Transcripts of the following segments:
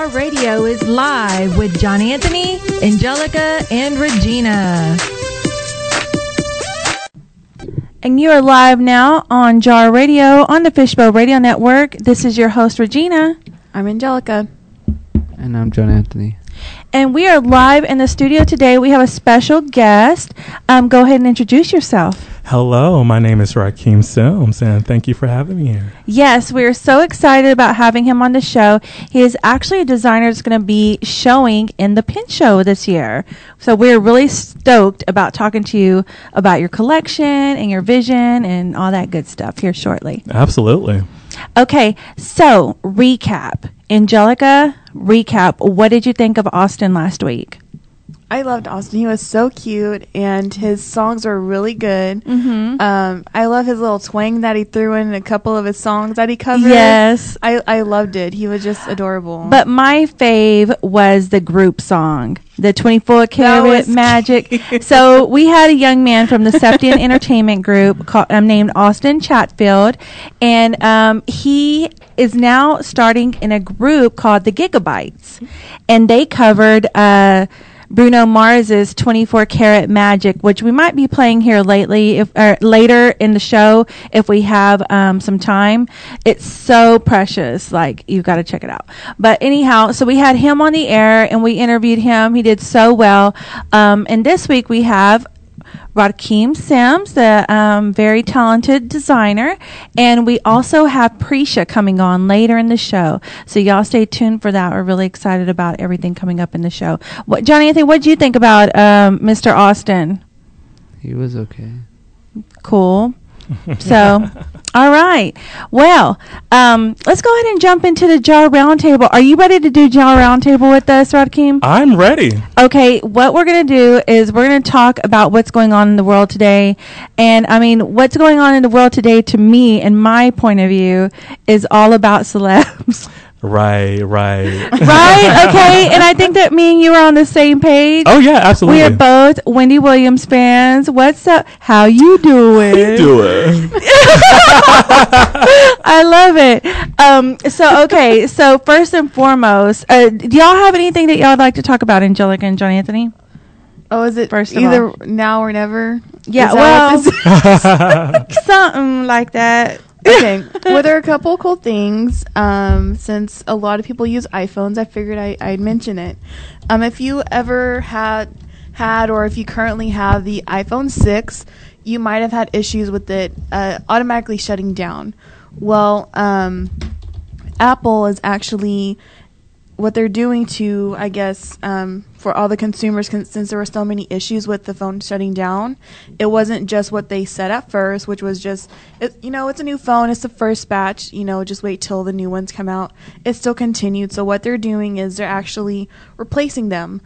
Jar Radio is live with John Anthony, Angelica, and Regina. And you are live now on Jar Radio on the Fishbowl Radio Network. This is your host, Regina. I'm Angelica. And I'm John Anthony. And we are live in the studio today. We have a special guest. Go ahead and introduce yourself. Hello, my name is Radkeem Sims, and thank you for having me here. Yes, we're so excited about having him on the show. He is actually a designer that's going to be showing in the Pin Show this year. So we're really stoked about talking to you about your collection and your vision and all that good stuff here shortly. Absolutely. Okay, so recap. Angelica, recap. What did you think of Austin last week? I loved Austin. He was so cute, and his songs were really good. Mm-hmm. I love his little twang that he threw in a couple of his songs that he covered. Yes. I loved it. He was just adorable. But my fave was the group song, the 24 Karat Magic. So we had a young man from the Septian Entertainment Group named Austin Chatfield, and he is now starting in a group called the Gigabytes, and they covered Bruno Mars's 24 Karat Magic, which we might be playing here later in the show if we have some time. It's so precious. Like, you've got to check it out. But anyhow, so we had him on the air and we interviewed him. He did so well. And this week we have Radkeem Sims, the very talented designer, and we also have Prisha coming on later in the show. So y'all stay tuned for that. We're really excited about everything coming up in the show. John Anthony, what did you think about Mr. Austin? He was okay. Cool. So, all right. Well, let's go ahead and jump into the Jar Roundtable. Are you ready to do Jar Roundtable with us, Radkeem? I'm ready. Okay, what we're going to do is we're going to talk about what's going on in the world today. And, I mean, what's going on in the world today, to me, in my point of view, is all about celebs. Right. Right? Okay. And I think that me and you are on the same page. Oh, yeah, absolutely. We are both Wendy Williams fans. What's up? How you doing? How you doing? I love it. So first and foremost, do y'all have anything that y'all would like to talk about, Angelica and John Anthony? Oh, is it first either now or never? Yeah, well, something like that. Okay. Well, there are a couple cool things. Since a lot of people use iPhones, I figured I'd mention it. If you ever had or if you currently have the iPhone 6, you might have had issues with it automatically shutting down. Well, Apple is actually, what they're doing to, I guess, for all the consumers, since there were so many issues with the phone shutting down, it wasn't just what they said at first, which was just, it's a new phone, it's the first batch, just wait till the new ones come out. It still continued. So what they're doing is they're actually replacing them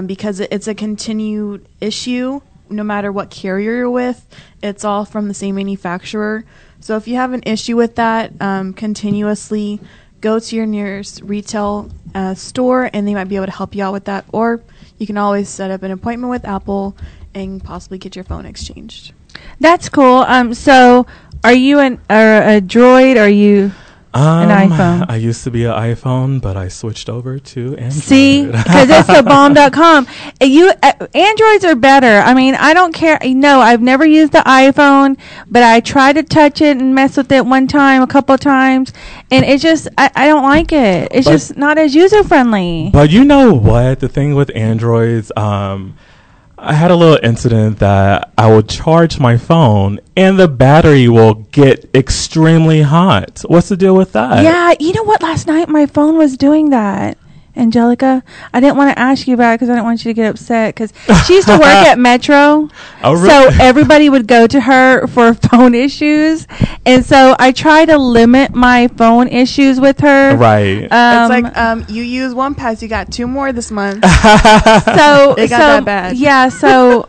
because it's a continued issue. No matter what carrier you're with, it's all from the same manufacturer. So if you have an issue with that, continuously go to your nearest retail store, and they might be able to help you out with that. Or you can always set up an appointment with Apple and possibly get your phone exchanged. That's cool. So are you a Droid? Or are you an iPhone? I used to be an iPhone, but I switched over to Android. See, because it's the bomb.com. Androids are better. I mean, I don't care. No, I've never used the iPhone, but I tried to touch it and mess with it a couple of times, and it's just, I don't like it. It's just not as user-friendly. But you know what? The thing with Androids, I had a little incident that I would charge my phone and the battery will get extremely hot. What's the deal with that? Yeah, you know what? Last night my phone was doing that. Angelica, I didn't want to ask you about it because I didn't want you to get upset, because she used to work at Metro. Oh, really? So everybody would go to her for phone issues, and so I try to limit my phone issues with her. Right. It's like you use one pass, you got 2 more this month. So it got that bad. Yeah. So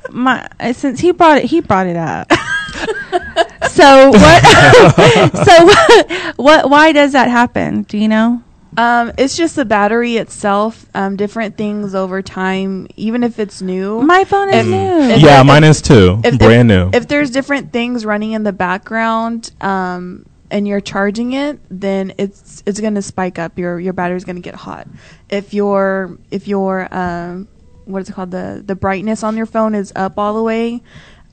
since he brought it up. So what? Why does that happen? Do you know? It's just the battery itself. Different things over time, even if it's new. My phone is new. Yeah, mine is too. Brand new. If there's different things running in the background, and you're charging it, then it's going to spike up. Your battery's going to get hot. If your what is it called, the brightness on your phone is up all the way,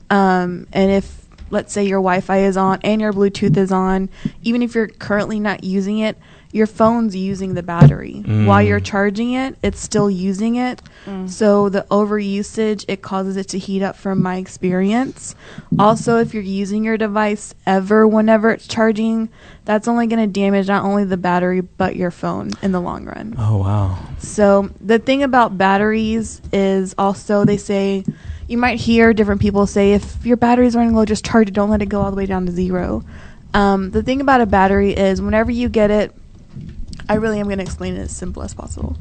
and if, let's say, your Wi-Fi is on and your Bluetooth is on, even if you're currently not using it, your phone's using the battery. While you're charging it, it's still using it. So the over usage, it causes it to heat up, from my experience. Also, if you're using your device whenever it's charging, that's only going to damage not only the battery but your phone in the long run. Oh, wow. So the thing about batteries is also, they say, you might hear different people say, if your battery's running low, just charge it. Don't let it go all the way down to 0. The thing about a battery is, whenever you get it, I really am going to explain it as simple as possible.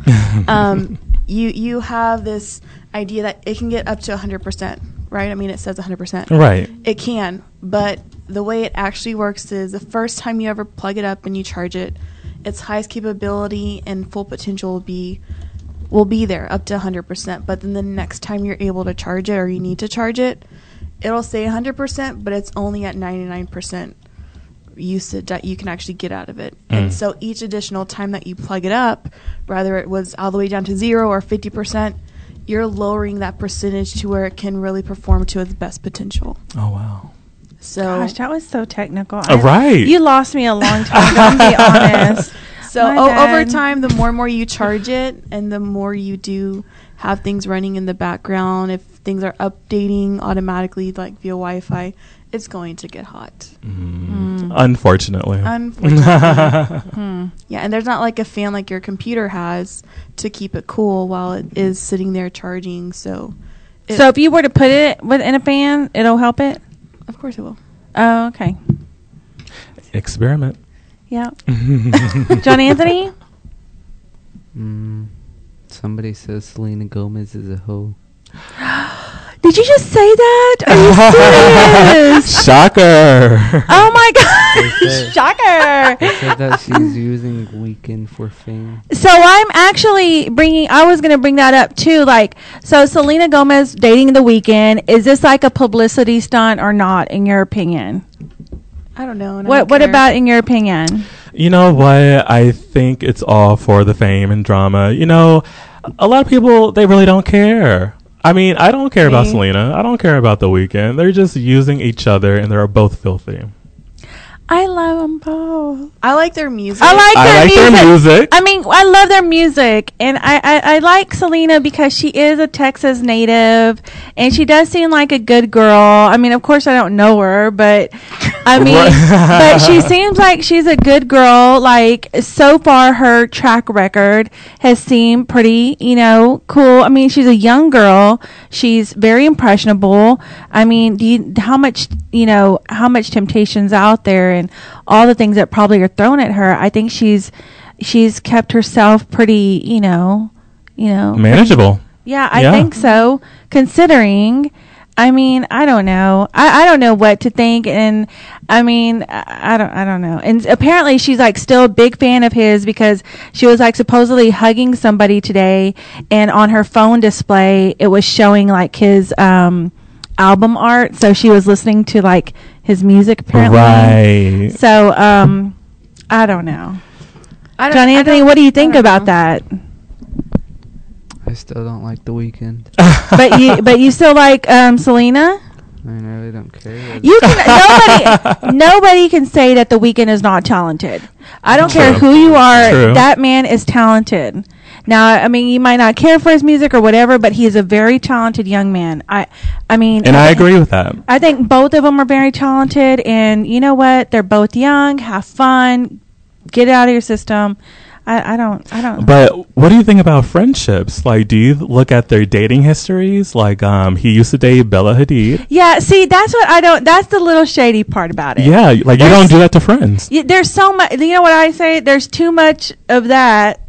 You have this idea that it can get up to 100%, right? I mean, it says 100%. Right. It can, but the way it actually works is, the first time you ever plug it up and you charge it, its highest capability and full potential will be there, up to 100%. But then the next time you're able to charge it, or you need to charge it, it'll say 100%, but it's only at 99% usage that you can actually get out of it. And so each additional time that you plug it up, whether it was all the way down to 0 or 50%, you're lowering that percentage to where it can really perform to its best potential. Oh, wow. So, Gosh, that was so technical. Right. You lost me a long time ago, I'm going to be honest. So My over bad. time, the more and more you charge it, and the more you do have things running in the background, if things are updating automatically, like via Wi-Fi, it's going to get hot. Unfortunately. Yeah, and there's not like a fan like your computer has to keep it cool while it is sitting there charging. So if you were to put it in a fan, it'll help it? of course it will. Oh, okay. Experiment. Yeah. John Anthony? Somebody says Selena Gomez is a hoe. Did you just say that? Are you serious? Shocker. Oh my They gosh. said- Shocker. They said that she's using Weeknd for fame. So I'm actually I was going to bring that up too. Like, so Selena Gomez dating The Weeknd, is this like a publicity stunt or not, in your opinion? I don't know. And I What don't What care. about in your opinion? You know what? I think it's all for the fame and drama. You know, a lot of people, they really don't care. I mean, I don't care about Selena. I don't care about The Weeknd. They're just using each other, and they're both filthy. I love them both. I like their music. I like their music. I mean, I love their music, and I like Selena because she is a Texas native, and she does seem like a good girl. I mean, of course, I don't know her, but I mean, but she seems like she's a good girl. Like, so far, her track record has seemed pretty, cool. I mean, she's a young girl. She's very impressionable. I mean, how much temptation's out there, and all the things that probably are thrown at her. I think she's kept herself pretty, Manageable. Yeah, I think so. Considering, I mean, I don't know. I don't know what to think, and I mean, I don't know. And apparently, she's like still a big fan of his, because she was like supposedly hugging somebody today, and on her phone display, it was showing like his album art. So she was listening to like his music, apparently. Right. So I don't know. John Anthony, what do you think about that? I still don't like The Weeknd. but you still like Selena? I really don't care. You can nobody can say that The Weeknd is not talented. I don't care who you are. True. That man is talented. Now, I mean, you might not care for his music or whatever, but he is a very talented young man. I agree with that. I think both of them are very talented, and you know what? They're both young. Have fun. Get it out of your system. I don't. But what do you think about friendships? Like, do you look at their dating histories? Like, he used to date Bella Hadid. Yeah, see, that's what I don't. That's the little shady part about it. Yeah, like you don't do that to friends. There's so much. You know what I say? There's too much of that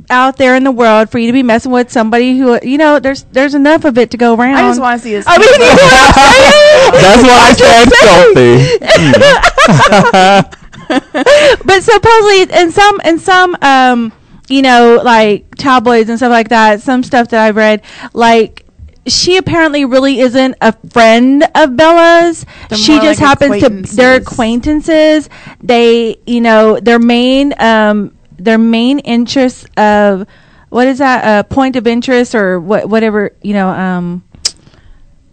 out there in the world for you to be messing with somebody who, there's enough of it to go around. I just want to see his. I mean, you know what I'm saying? That's why I said filthy. But supposedly in some like tabloids and stuff like that, some stuff that I've read, like she apparently really isn't a friend of Bella's. She just happens to, they're acquaintances. They, you know, their main interest of, what is that, point of interest or whatever, you know,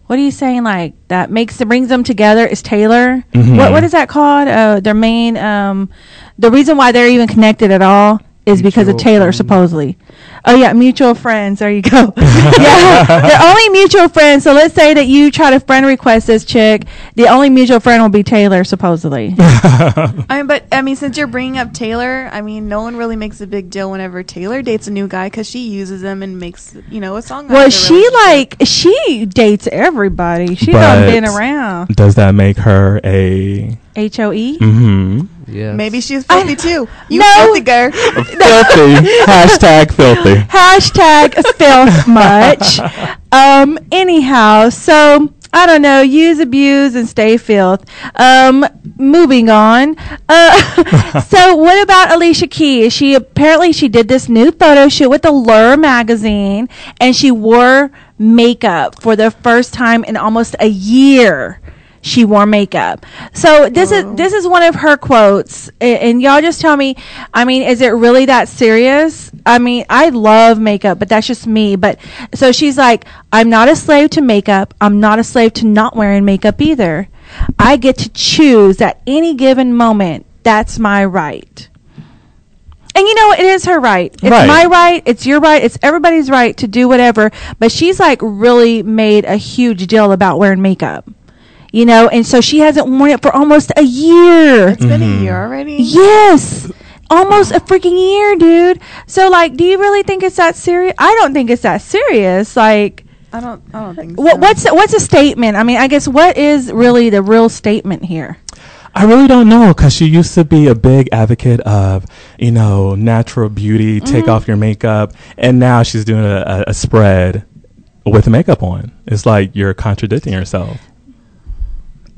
what are you saying, like, that brings them together is Taylor. Mm-hmm. What is that called? Their main, the reason why they're even connected at all is because of Taylor, supposedly. Oh, yeah, mutual friends. There you go. Yeah, they're only mutual friends. So let's say that you try to friend request this chick. The only mutual friend will be Taylor, supposedly. I mean, since you're bringing up Taylor, I mean, no one really makes a big deal whenever Taylor dates a new guy because she uses them and makes, you know, a song. Well, she dates everybody. She's been around. Does that make her a HOE? Mm-hmm. Yes. Maybe she's filthy too. You No. filthy girl. Filthy. Hashtag filthy. Hashtag filth much. Anyhow, so I don't know. Use, abuse, and stay filth. Moving on. So what about Alicia Keys? She did this new photo shoot with Allure magazine, and she wore makeup for the first time in almost a year. She wore makeup. So this is one of her quotes, and y'all just tell me, I mean, is it really that serious? I mean, I love makeup, but that's just me. But so she's like, I'm not a slave to makeup. I'm not a slave to not wearing makeup either. I get to choose at any given moment. That's my right. And you know, it is her right. It's my right. It's your right. It's everybody's right to do whatever. But she's like really made a huge deal about wearing makeup. You know, and so she hasn't worn it for almost a year. It's been a year already. Yes. Almost a freaking year, dude. So, like, do you really think it's that serious? I don't think it's that serious. Like, I don't think so. What's a statement? I mean, I guess what is really the real statement here? I really don't know, because she used to be a big advocate of, you know, natural beauty, take off your makeup, and now she's doing a spread with makeup on. It's like you're contradicting yourself.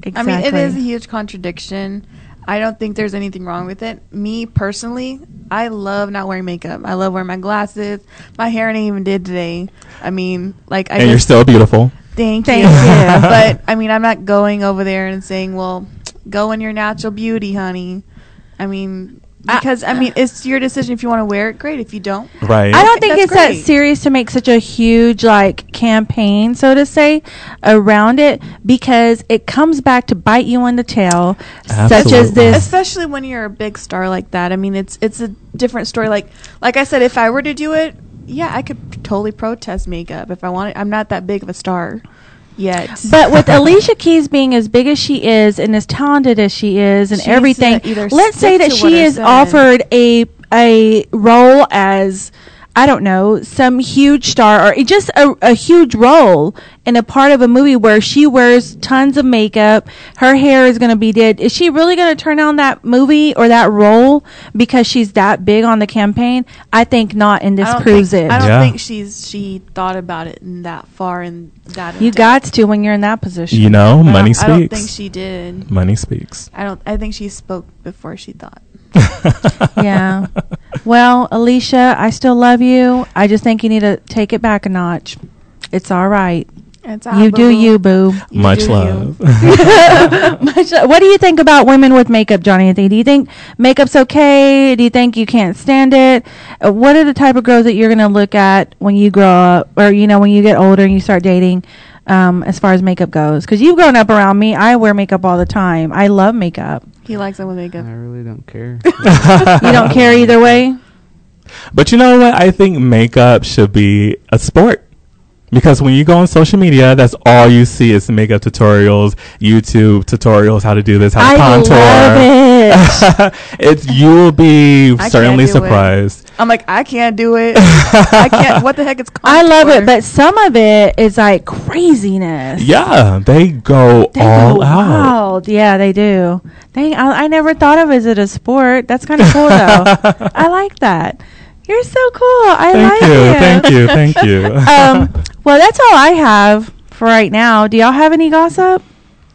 Exactly. I mean, it is a huge contradiction. I don't think there's anything wrong with it. Me, personally, I love not wearing makeup. I love wearing my glasses. My hair ain't even did today. I mean, like, And you're still beautiful. Thank you. But, I mean, I'm not going over there and saying, well, go in your natural beauty, honey. I mean, because, I mean, it's your decision if you want to wear it. Great. If you don't. Right. I don't think That's it's that great. serious to make such a huge, like, campaign, so to say, around it, because it comes back to bite you in the tail, such as Absolutely. this. Especially when you're a big star like that. I mean, it's a different story. Like I said, if I were to do it, yeah, I could totally protest makeup if I wanted. I'm not that big of a star yet. But with Alicia Keys being as big as she is and as talented as she is and She needs everything, to either let's say stick that to what she her is said. offered a role as, I don't know, some huge star or just a huge role in a part of a movie where she wears tons of makeup, her hair is going to be did. Is she really going to turn on that movie or that role because she's that big on the campaign? I think not, and this proves it. I don't Yeah. think she thought about it in that far and that. You got to when you're in that position. You know, money I speaks. don't think she did. Money speaks. I think she spoke before she thought. Yeah. Well, Alicia, I still love you. I just think you need to take it back a notch. It's all right. It's You do you, boo. Much love. What do you think about women with makeup, Johnny Anthony? Do you think makeup's okay? Do you think you can't stand it? What are the type of girls that you're going to look at when you grow up, or, you know, when you get older and you start dating, as far as makeup goes? Because you've grown up around me. I wear makeup all the time. I love makeup. He likes it with makeup. I really don't care. You don't care either way? But you know what? I think makeup should be a sport. Because when you go on social media, that's all you see is makeup tutorials, YouTube tutorials, how to do this, how to contour. I love it. You will be I certainly can't do it. surprised. I'm like, I can't do it. I can't. What the heck is contour? I love it, but some of it is like craziness. Yeah, they go all go out. wild. Yeah, they do. I never thought of it as a sport. That's kind of cool, though. I like that. You're so cool. Thank you. Thank you. Well, that's all I have for right now. Do y'all have any gossip?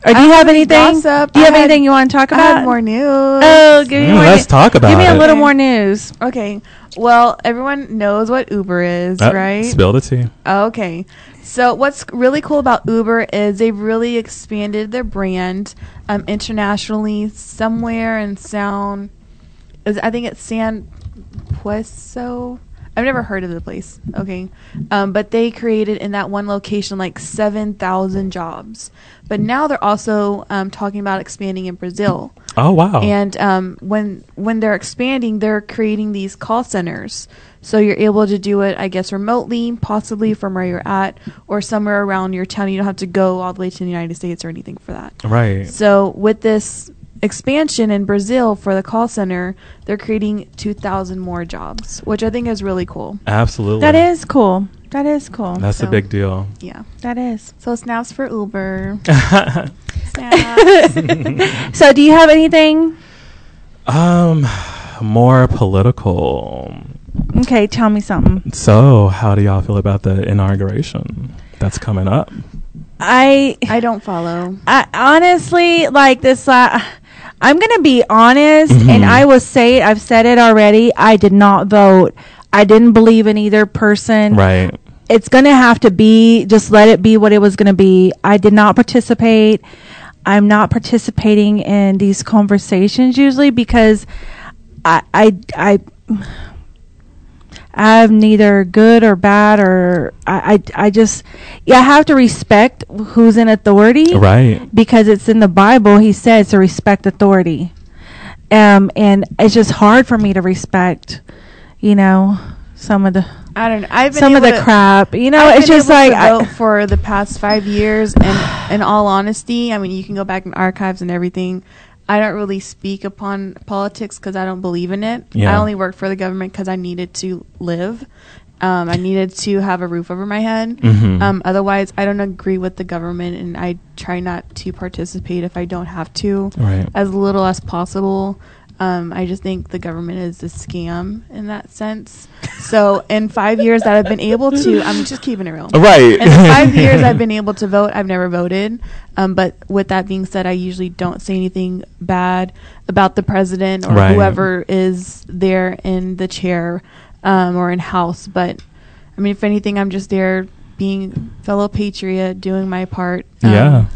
Or do you have anything? Gossip. Do you have anything you want to talk I about? had more news. Oh, give me more Let's talk about Give me a it. little more news. Okay. Well, everyone knows what Uber is, right? Spill the tea. Okay. So what's really cool about Uber is they've really expanded their brand internationally. Somewhere in I think it's San Pueso. I've never heard of the place. Okay. But they created in that one location like 7,000 jobs. But now they're also talking about expanding in Brazil. Oh, wow. And when they're expanding, they're creating these call centers. So you're able to do it, I guess, remotely, possibly from where you're at or somewhere around your town. You don't have to go all the way to the United States or anything for that. Right. So with this expansion in Brazil for the call center, they're creating 2,000 more jobs, which I think is really cool. Absolutely. That is cool. That is cool. That's a big deal. Yeah. That is. So snaps for Uber. So do you have anything? More political. Okay, tell me something. So, how do y'all feel about the inauguration that's coming up? I don't follow. I honestly, like this, I'm going to be honest, and I will say, I've said it already, I did not vote. I didn't believe in either person. Right. It's going to have to be, just let it be what it was going to be. I did not participate. I'm not participating in these conversations usually because I'm neither good or bad, or I just, I have to respect who's in authority. Right. Because it's in the Bible. He says to respect authority. And it's just hard for me to respect, some of the, I don't know. I've been some of the crap, it's just like vote for the past 5 years. And in all honesty, I mean, you can go back in archives and everything. I don't really speak upon politics because I don't believe in it. Yeah. I only worked for the government because I needed to live. I needed to have a roof over my head. Otherwise, I don't agree with the government, and I try not to participate if I don't have to, as little as possible. I just think the government is a scam in that sense. So in 5 years that I've been able to, I'm just keeping it real. Right. In the 5 years I've been able to vote, I've never voted. But with that being said, I usually don't say anything bad about the president or whoever is there in the chair or in house. But I mean, if anything, I'm just there being fellow patriot, doing my part,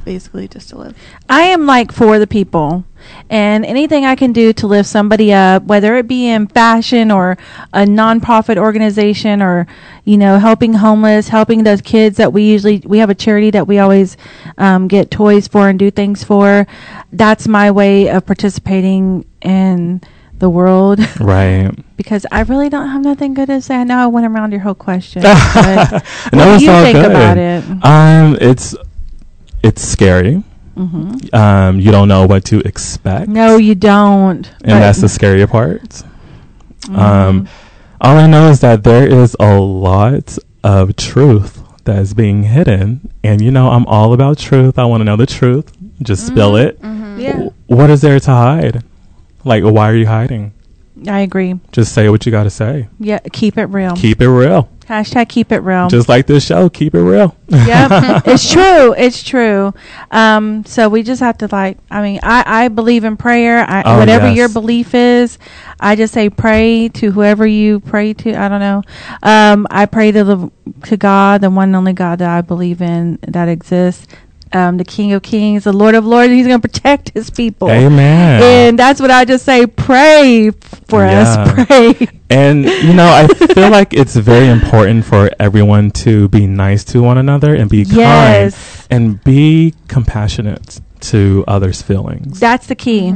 basically just to live. I am like for the people, and anything I can do to lift somebody up, whether it be in fashion or a nonprofit organization or, helping homeless, helping those kids that we have a charity that we always get toys for and do things for. That's my way of participating in the world. Right. Because I really don't have nothing good to say. I know I went around your whole question. No, what do you think about it? It's scary. You don't know what to expect. No, you don't. And that's the scary part. All I know is that there is a lot of truth that is being hidden. And, I'm all about truth. I want to know the truth. Just spill it. Yeah. What is there to hide? Like, why are you hiding? I agree. Just say what you got to say. Yeah, keep it real. Keep it real. Hashtag keep it real. Just like this show, keep it real. Yep, it's true. It's true. So we just have to I believe in prayer. Whatever your belief is, I just say pray to whoever you pray to. I don't know. I pray to God, the one and only God that I believe in that exists. The King of Kings, the Lord of Lords. He's going to protect his people. Amen. And that's what I just say. Pray for us. Pray. And, I feel like it's very important for everyone to be nice to one another and be kind and be compassionate to others' feelings. That's the key.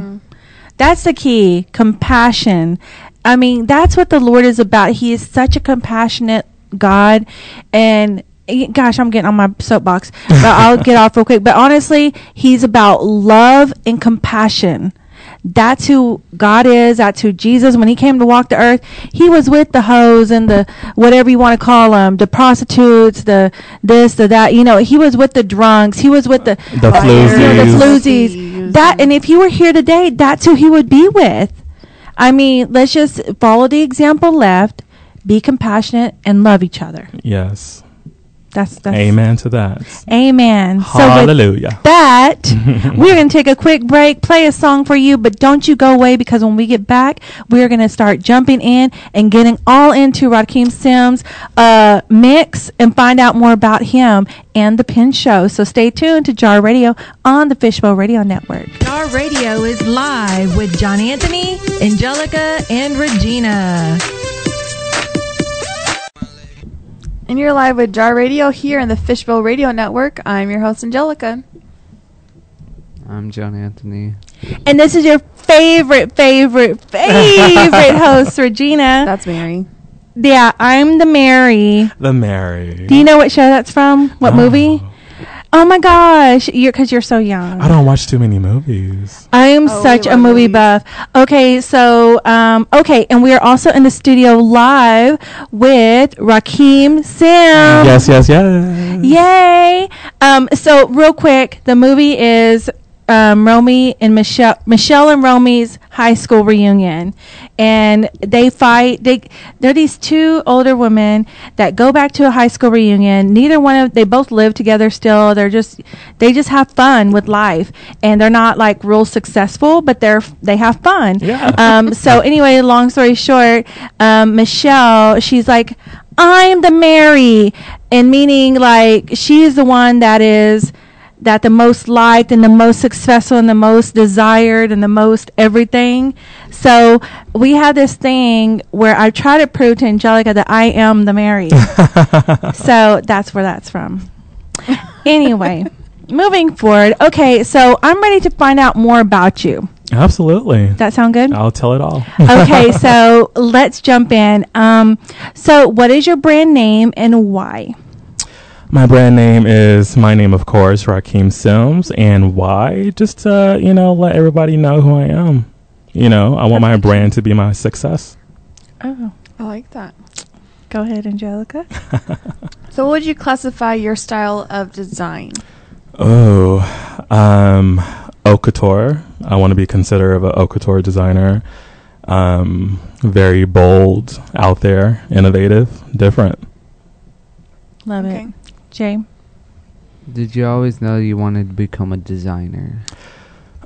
That's the key. Compassion. I mean, that's what the Lord is about. He is such a compassionate God. And gosh, I'm getting on my soapbox, but I'll get off real quick. But honestly, he's about love and compassion. That's who God is. That's who Jesus, when he came to walk the earth, he was with the hoes and the whatever you want to call them, the prostitutes, the this, the that. He was with the drunks. He was with the floozies. That, and if he were here today, that's who he would be with. I mean, let's just follow the example left, be compassionate, and love each other. Yes. That's Amen to that. Amen. Hallelujah. So with that, we're going to take a quick break, play a song for you, but don't you go away, because when we get back, we're going to start jumping in and getting all into Radkeem Sims' mix and find out more about him and the Pin Show. So stay tuned to Jar Radio on the Fishbowl Radio Network. Jar Radio is live with John Anthony, Angelica, and Regina. And you're live with Jar Radio here in the Fishbowl Radio Network. I'm your host, Angelica. I'm John Anthony. And this is your favorite host, Regina. That's Mary. Yeah, I'm the Mary. The Mary. Do you know what show that's from? What movie? Oh my gosh, because you're so young. I don't watch too many movies. I am such a movie buff. Okay, so and we are also in the studio live with Radkeem Sims. Yes. Yay! So real quick, the movie is Romy and Michelle and Romy's high school reunion, and they fight. They're these two older women that go back to a high school reunion. They both live together still. They just have fun with life, and they're not like real successful, but they have fun. Yeah. So anyway, long story short, Michelle, she's like, I'm the Mary, and meaning like she's the one that the most liked and the most successful and the most desired and the most everything. So we have this thing where I try to prove to Angelica that I am the Mary. So that's where that's from. Anyway, moving forward. Okay, so I'm ready to find out more about you. Absolutely. Does that sound good? I'll tell it all. Okay, so let's jump in. So what is your brand name and why? My brand name is my name, of course, Radkeem Sims. And why? Just to, let everybody know who I am. I want my brand to be my success. Oh, I like that. Go ahead, Angelica. So what would you classify your style of design? Oh, haute couture. I want to be considered a haute couture designer. Very bold, out there, innovative, different. Love it. Jay? Did you always know you wanted to become a designer?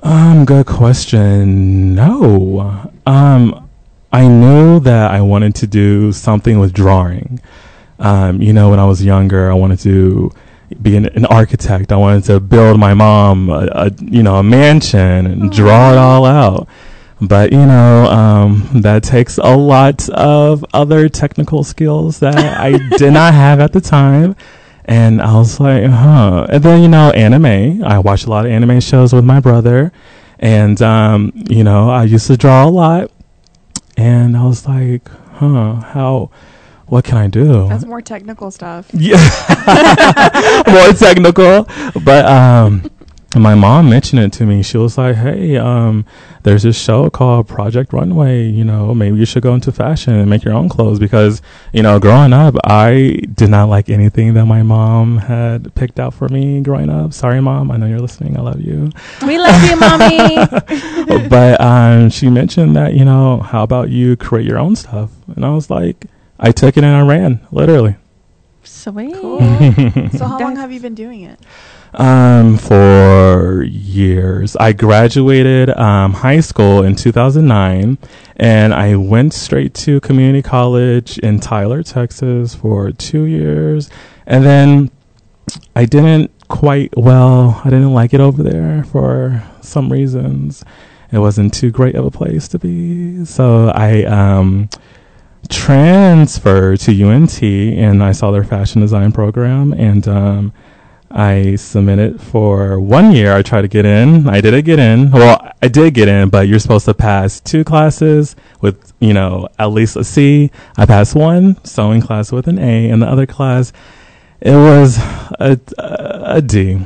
Good question. No. I knew that I wanted to do something with drawing. When I was younger, I wanted to be an architect. I wanted to build my mom a mansion and draw it all out. But, that takes a lot of other technical skills that I did not have at the time. And I was like, And then, anime. I watched a lot of anime shows with my brother. And, I used to draw a lot. And I was like, what can I do? That's more technical stuff. Yeah. More technical. But, my mom mentioned it to me. She was like, hey, there's this show called Project Runway. Maybe you should go into fashion and make your own clothes. Because, growing up, I did not like anything that my mom had picked out for me growing up. Sorry, Mom. I know you're listening. I love you. We love you, Mommy. But she mentioned that, how about you create your own stuff? And I was like, I took it and I ran, literally. Sweet. Cool. So how long have you been doing it? For years. I graduated high school in 2009, and I went straight to community college in Tyler, Texas for 2 years. And then I didn't I didn't like it over there for some reasons. It wasn't too great of a place to be. So I transferred to UNT, and I saw their fashion design program, and I submitted for 1 year. I tried to get in. I didn't get in. Well, I did get in, but you're supposed to pass 2 classes with, at least a C. I passed 1 sewing class with an A, and the other class, it was a D.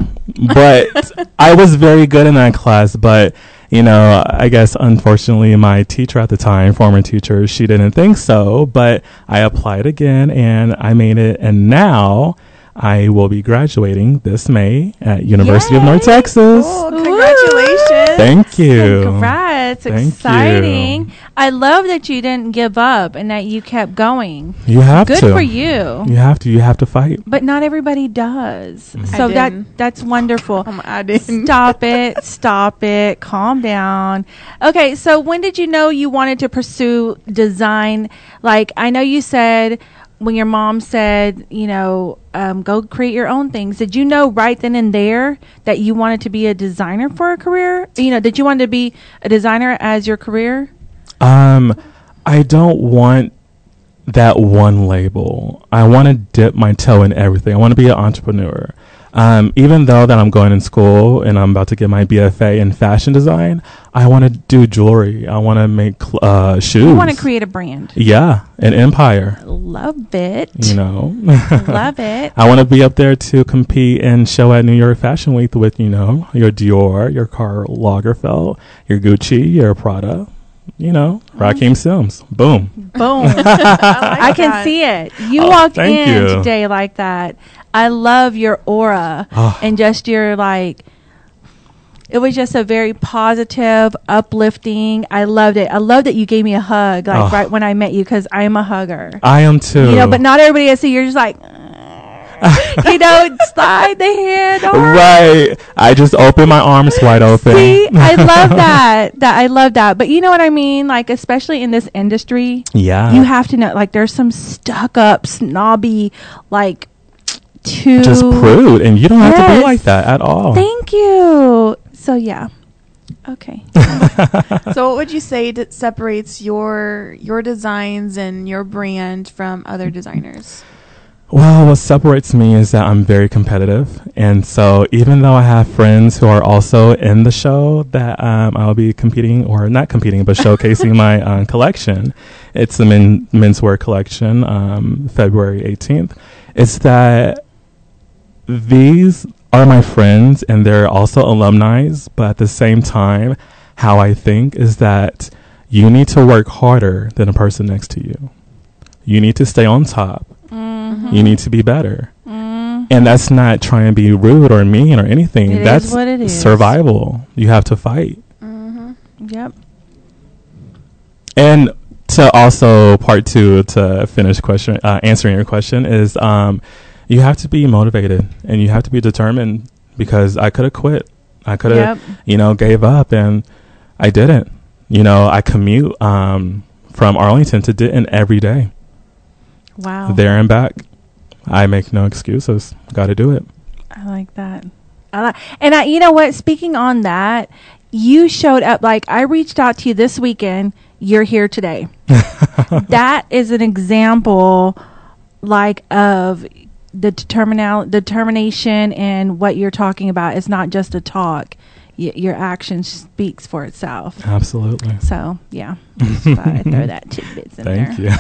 But I was very good in that class, but, I guess unfortunately my teacher at the time, former teacher, she didn't think so, but I applied again and I made it, and now I will be graduating this May at University of North Texas. Oh, congratulations. Thank you. Congrats. Thank Exciting. you. I love that you didn't give up and that you kept going. You have Good to. for you. You have to. You have to fight. But not everybody does. So I didn't. that's wonderful. I didn't. Stop it. Calm down. Okay, so when did you know you wanted to pursue design? Like, I know you said when your mom said, go create your own things. Did you know right then and there that you wanted to be a designer for a career? Did you want to be a designer as your career? I don't want that one label. I want to dip my toe in everything. I want to be an entrepreneur. Even though that I'm going in school and I'm about to get my BFA in fashion design, I want to do jewelry. I want to make shoes. You want to create a brand. Yeah, an empire. Love it. Love it. I want to be up there to compete and show at New York Fashion Week with, your Dior, your Karl Lagerfeld, your Gucci, your Prada. Radkeem Sims. Boom. I can see it. You walked in you. today like that. I love your aura and just your it was just a very positive, uplifting. I loved it. I love that you gave me a hug right when I met you because I am a hugger. I am too. But not everybody else. So you're just like, slide the hand over. Right. I just open my arms wide open. See, I love that. I love that. But you know what I mean? Like, especially in this industry. Yeah. You have to know, there's some stuck up, snobby, just prude. And you don't have to be like that at all. Thank you. So, yeah. Okay. So what would you say that separates your designs and your brand from other designers? Well, what separates me is that I'm very competitive. And so even though I have friends who are also in the show that I'll be competing, or not competing, but showcasing my collection. It's the menswear collection, February 18th. It's that these are my friends and they're also alumni, but at the same time, how I think is that you need to work harder than a person next to you. You need to stay on top. You need to be better. And that's not trying to be rude or mean or anything. That's what it is. Survival. You have to fight. Yep. And to also part two, to finish answering your question, is you have to be motivated and you have to be determined, because I could have quit. I could have, gave up, and I didn't. I commute from Arlington to Denton every day. Wow. There and back. I make no excuses. Got to do it. I like that. And you know what? Speaking on that, you showed up. I reached out to you this weekend. You're here today. That is an example, of the determination and what you're talking about. It's not just a talk. Your action speaks for itself. Absolutely. So, yeah. Just thought I'd throw that tidbits in there. Thank you.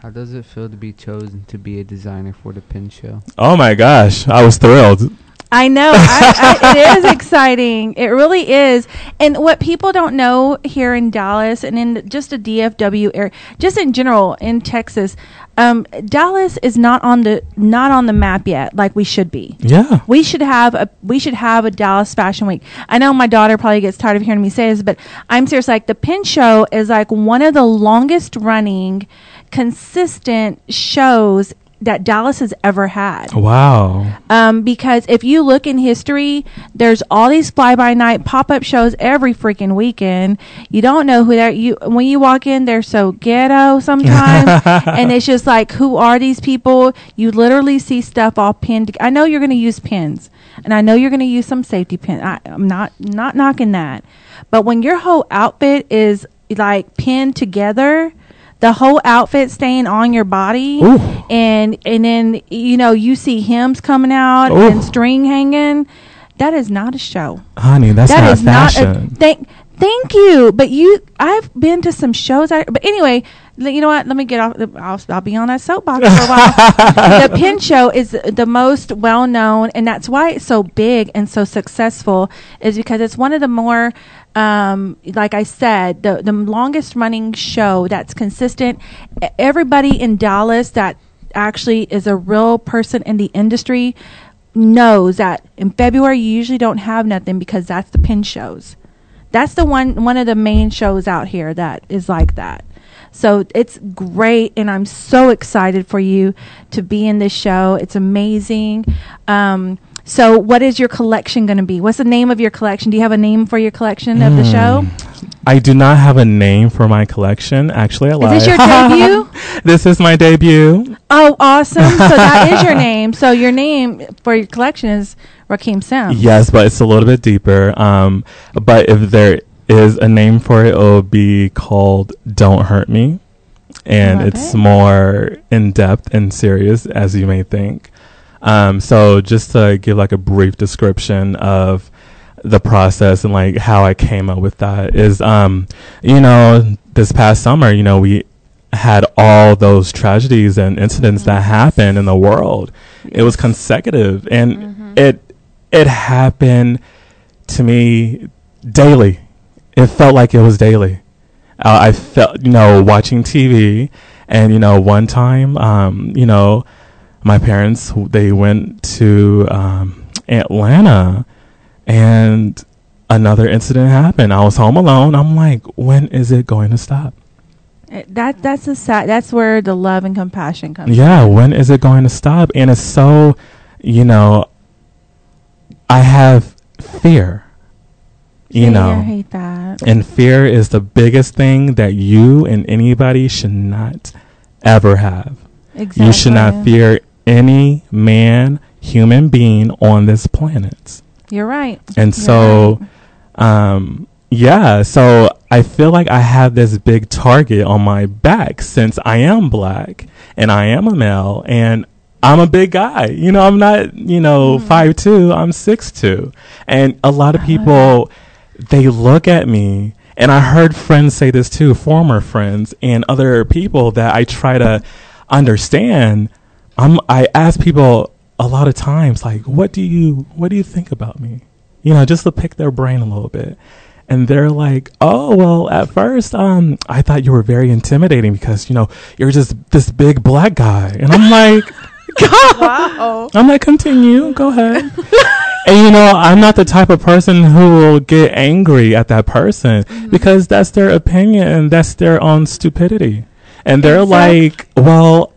How does it feel to be chosen to be a designer for the Pin Show? Oh my gosh, I was thrilled. I know. It is exciting. It really is. And what people don't know here in Dallas and in just the DFW area, just in general in Texas, Dallas is not on the map yet like we should be. Yeah. We should have a Dallas Fashion Week. I know my daughter probably gets tired of hearing me say this, but I'm serious. The Pin Show is one of the longest running consistent shows that Dallas has ever had. Wow. Because if you look in history, there's all these fly-by-night pop-up shows every freaking weekend. You don't know who they're. When you walk in, they're so ghetto sometimes. And it's just who are these people? You literally see stuff all pinned. I know you're going to use pins. And I know you're going to use some safety pins. I'm not knocking that. But when your whole outfit is pinned together, the whole outfit staying on your body, and then you see hems coming out and string hanging. That is not a show, honey. That's not fashion. Thank you, but I've been to some shows. But anyway, you know what? Let me get off. I'll be on that soapbox for a while. The Pin Show is the most well known, and that's why it's so big and so successful. Is because it's one of the more like I said, the longest running show that's consistent. Everybody in Dallas that actually is a real person in the industry knows that in February you usually don't have nothing because that's the pin shows. That's the one of the main shows out here that is like that. So it's great, and I'm so excited for you to be in this show. It's amazing. So what is your collection going to be? What's the name of your collection? Do you have a name for your collection of the show? I do not have a name for my collection. Actually, I lied. Is this your debut? This is my debut. Oh, awesome. So that is your name. So your name for your collection is Radkeem Sims. Yes, but it's a little bit deeper. But if there is a name for it, it will be called Don't Hurt Me. And it's more in-depth and serious, as you may think. So just to give like a brief description of the process and like how I came up with that is, this past summer, we had all those tragedies and incidents that happened in the world. It was consecutive, and it happened to me daily. It felt like it was daily. I felt, watching TV, and, one time, my parents, they went to Atlanta, and another incident happened. I was home alone. I'm like, when is it going to stop? That's where the love and compassion comes. Yeah, when is it going to stop? And it's so, I have fear. I hate that. And fear is the biggest thing that you and anybody should not ever have. Exactly. You should not fear any man, human being on this planet. You're right. And so, so I feel like I have this big target on my back since I am black and I am a male and I'm a big guy. I'm not, 5'2", I'm 6'2". And a lot of people, they look at me, and I heard friends say this too, former friends and other people that I try to understand. I ask people a lot of times, like, what do you think about me? Just to pick their brain a little bit. And they're like, oh, well, at first, I thought you were very intimidating because, you're just this big black guy. And I'm like, God. Wow. I'm like, continue, go ahead. And I'm not the type of person who will get angry at that person because that's their opinion and that's their own stupidity. And they're like, well,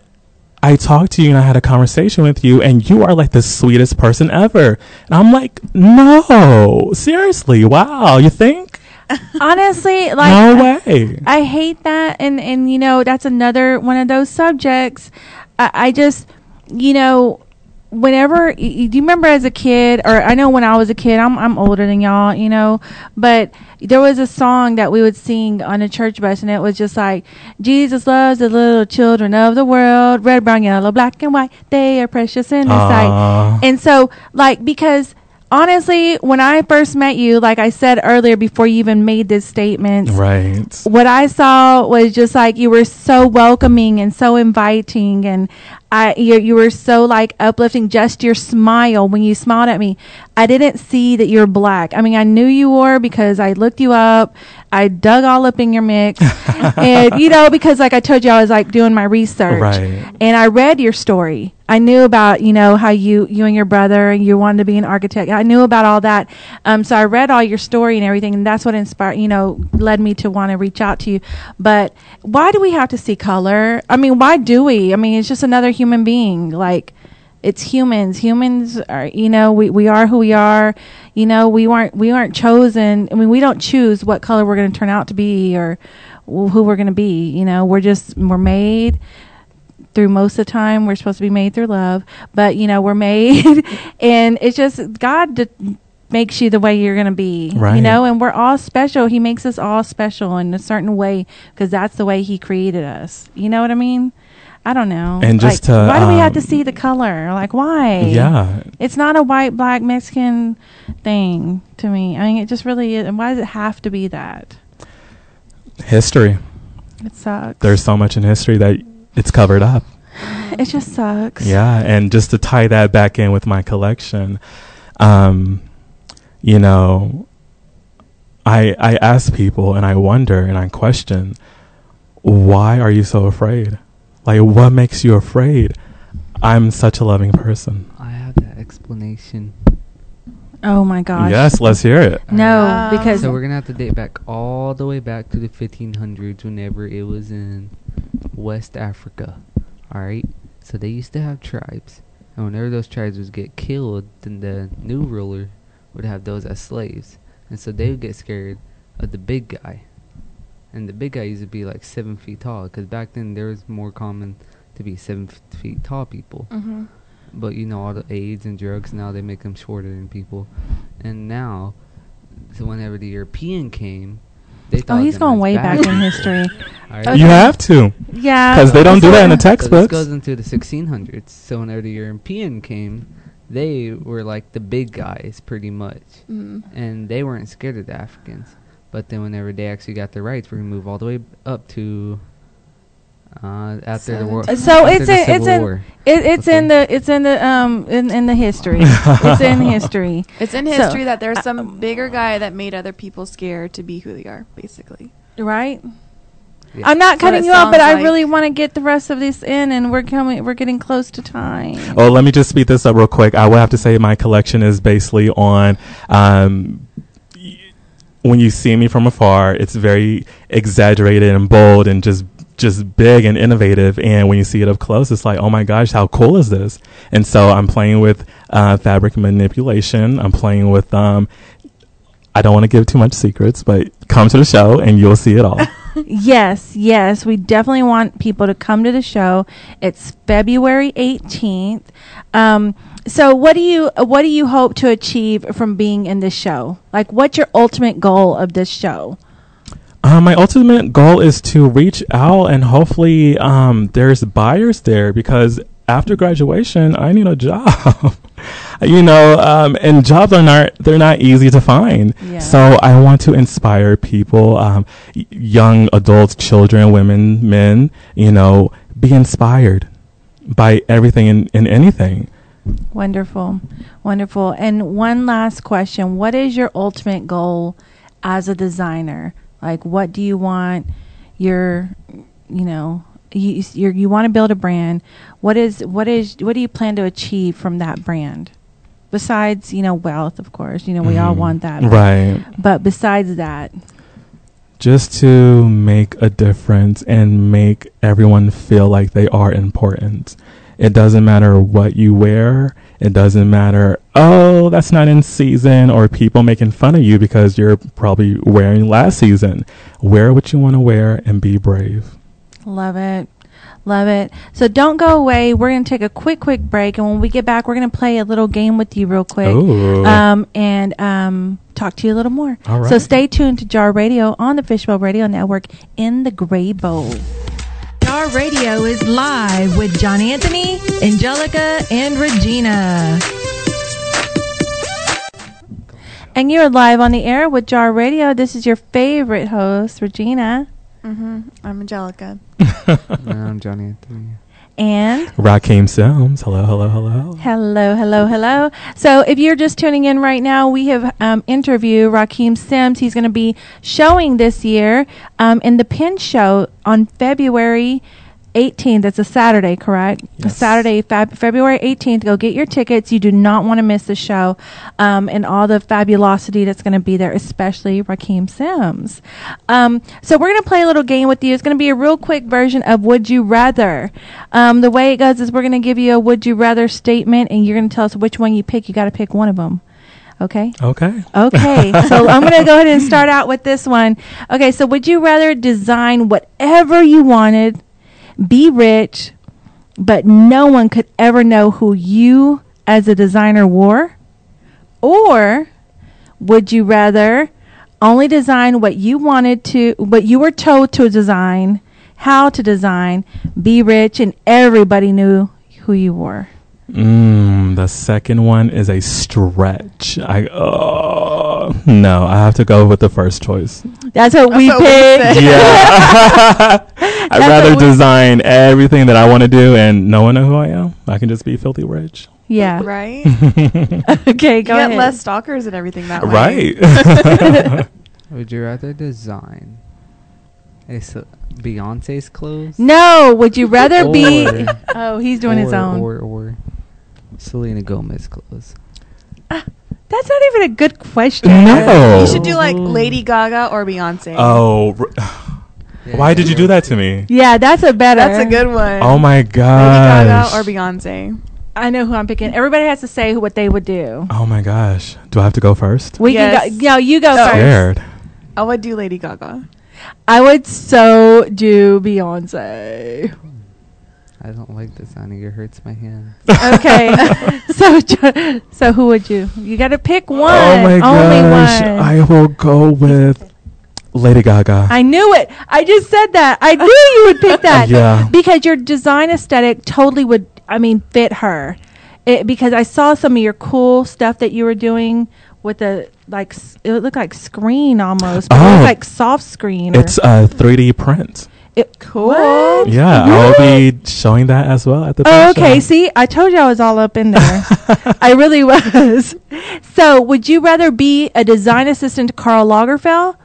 I talked to you and I had a conversation with you and you are like the sweetest person ever. And I'm like, no, seriously. Wow. You think? Honestly, like, no way. I hate that. And that's another one of those subjects. I just, whenever do you remember as a kid, or I know when I was a kid, I'm older than y'all, but there was a song that we would sing on a church bus, and it was just like, Jesus loves the little children of the world, red, brown, yellow, black, and white, they are precious in His sight. And so, like, because honestly, when I first met you, like I said earlier, before you even made this statement, right, what I saw was just like you were so welcoming and so inviting, and you were so like uplifting. Just your smile, when you smiled at me, I didn't see that you're black. I mean, I knew you were because I looked you up. I dug all up in your mix, and because like I told you, I was like doing my research, right, and I read your story. I knew about, how you and your brother, and you wanted to be an architect. I knew about all that. So I read all your story and everything, and that's what inspired, led me to want to reach out to you. But why do we have to see color? I mean, why do we? I mean, it's just another human being. Like, it's humans. Humans are, we are who we are. We aren't chosen. I mean, we don't choose what color we're going to turn out to be or who we're going to be. We're made. Through most of the time, we're supposed to be made through love, but we're made, and it's just God makes you the way you're going to be, right. And we're all special. He makes us all special in a certain way because that's the way He created us. You know what I mean? I don't know. And just why do we have to see the color? Like, why? Yeah, it's not a white, black, Mexican thing to me. I mean, it just really is. And why does it have to be that? History. It sucks. There's so much in history that it's covered up. It just sucks. Yeah, and just to tie that back in with my collection, I ask people and I wonder and I question, why are you so afraid? Like, what makes you afraid I'm such a loving person. I have that explanation. Oh my gosh. Yes, let's hear it. No, because So we're gonna have to date back all the way back to the 1500s, whenever it was in West Africa. All right. So they used to have tribes, and whenever those tribes would get killed, then the new ruler would have those as slaves, and so they would get scared of the big guy. And the big guy used to be like 7 feet tall, because back then there was more common to be 7 feet tall people. Mm-hmm. But you know, all the AIDS and drugs, now they make them shorter than people. And now, so whenever the European came, they thought he's going way back in history. Alright? You have to, Yeah. because they don't do that in the So this textbooks. goes into the 1600s. So whenever the European came, they were like the big guys, pretty much. Mm. And they weren't scared of the Africans. But then whenever they actually got their rights, we're going to move all the way up to after the war. So after the Civil War. it's in the history. It's in history. It's in So, history that there's some bigger guy that made other people scared to be who they are, basically. Right? Yeah. I'm not That's what cutting it you off, but sounds I like. really want to get the rest of this in, and we're getting close to time. Oh, let me just speed this up real quick. I will have to say my collection is basically on. When you see me from afar, it's very exaggerated and bold and just big and innovative. And when you see it up close, it's like, oh my gosh, how cool is this? And so I'm playing with fabric manipulation. I'm playing with. I don't want to give too much secrets, but come to the show and you'll see it all. Yes, we definitely want people to come to the show. It's February 18th. So what do you hope to achieve from being in this show? Like, what's your ultimate goal of this show? My ultimate goal is to reach out and hopefully there's buyers there, because after graduation, I need a job. And jobs are not easy to find. Yeah. So I want to inspire people, young adults, children, women, men, be inspired by everything and anything. Wonderful. And one last question. What is your ultimate goal as a designer? Like, what do you want you want to build a brand. What do you plan to achieve from that brand? Besides, wealth, of course, we all want that. Right. But besides that, just to make a difference and make everyone feel like they are important. It doesn't matter what you wear. It doesn't matter, oh, that's not in season, or people making fun of you because you're probably wearing last season. Wear what you want to wear and be brave. Love it. So don't go away. We're going to take a quick break. And when we get back, we're going to play a little game with you real quick. Ooh. And talk to you a little more. All right. So stay tuned to Jar Radio on the Fishbowl Radio Network in the Gray Bowl. Jar Radio is live with John Anthony, Angelica, and Regina. And you're live on the air with Jar Radio. This is your favorite host, Regina. Mm-hmm. I'm Angelica. I'm Johnny Anthony. And Radkeem Sims. Hello. Hello. So if you're just tuning in right now, we have interviewed Radkeem Sims. He's going to be showing this year in the Penn Show on February 18th. That's a Saturday, correct? Yes. A Saturday, February 18th. Go get your tickets. You do not want to miss the show and all the fabulosity that's going to be there, especially Radkeem Sims. So we're going to play a little game with you. It's going to be a real quick version of Would You Rather. The way it goes is we're going to give you a Would You Rather statement, and you're going to tell us which one you pick. You got to pick one of them. Okay? Okay. So I'm going to go ahead and start out with this one. Okay, so would you rather design whatever you wanted, be rich, but no one could ever know who you as a designer wore? Or would you rather only design what you were told to design, how to design, be rich, and everybody knew who you were? The second one is a stretch. No, I have to go with the first choice. That's what we picked. Yeah. I'd rather design everything that I want to do and no one know who I am. I can just be filthy rich. Yeah. Right? Okay, You go get ahead. less stalkers and everything that way. Right. Would you rather design Beyonce's clothes? No, would you rather be... Or- Oh, he's doing his own. Or Selena Gomez clothes. That's not even a good question. No. You should do like Lady Gaga or Beyonce. Oh, why did you do that to me? Yeah, that's a better. That's a good one. Oh my Lady gosh. Gaga or Beyonce. I know who I'm picking. Everybody has to say what they would do. Oh my gosh. Do I have to go first? We Yes. can go. No, you go Oh. first. Scared. I would do Lady Gaga. I would so do Beyonce. I don't like the sound of it. Hurts my hand. Okay. so who would you? You got to pick one. Oh my Only gosh. one. I will go with Lady Gaga. I knew it. I just said that. I knew you would pick that. Yeah. Because your design aesthetic totally would, fit her. Because I saw some of your cool stuff that you were doing with the, it would look like screen almost. But it was like soft screen. It's a 3D print. Cool. What? Yeah, I'll be showing that as well at the Oh, print okay. show. See, I told you I was all up in there. I really was. So, would you rather be a design assistant to Karl Lagerfeld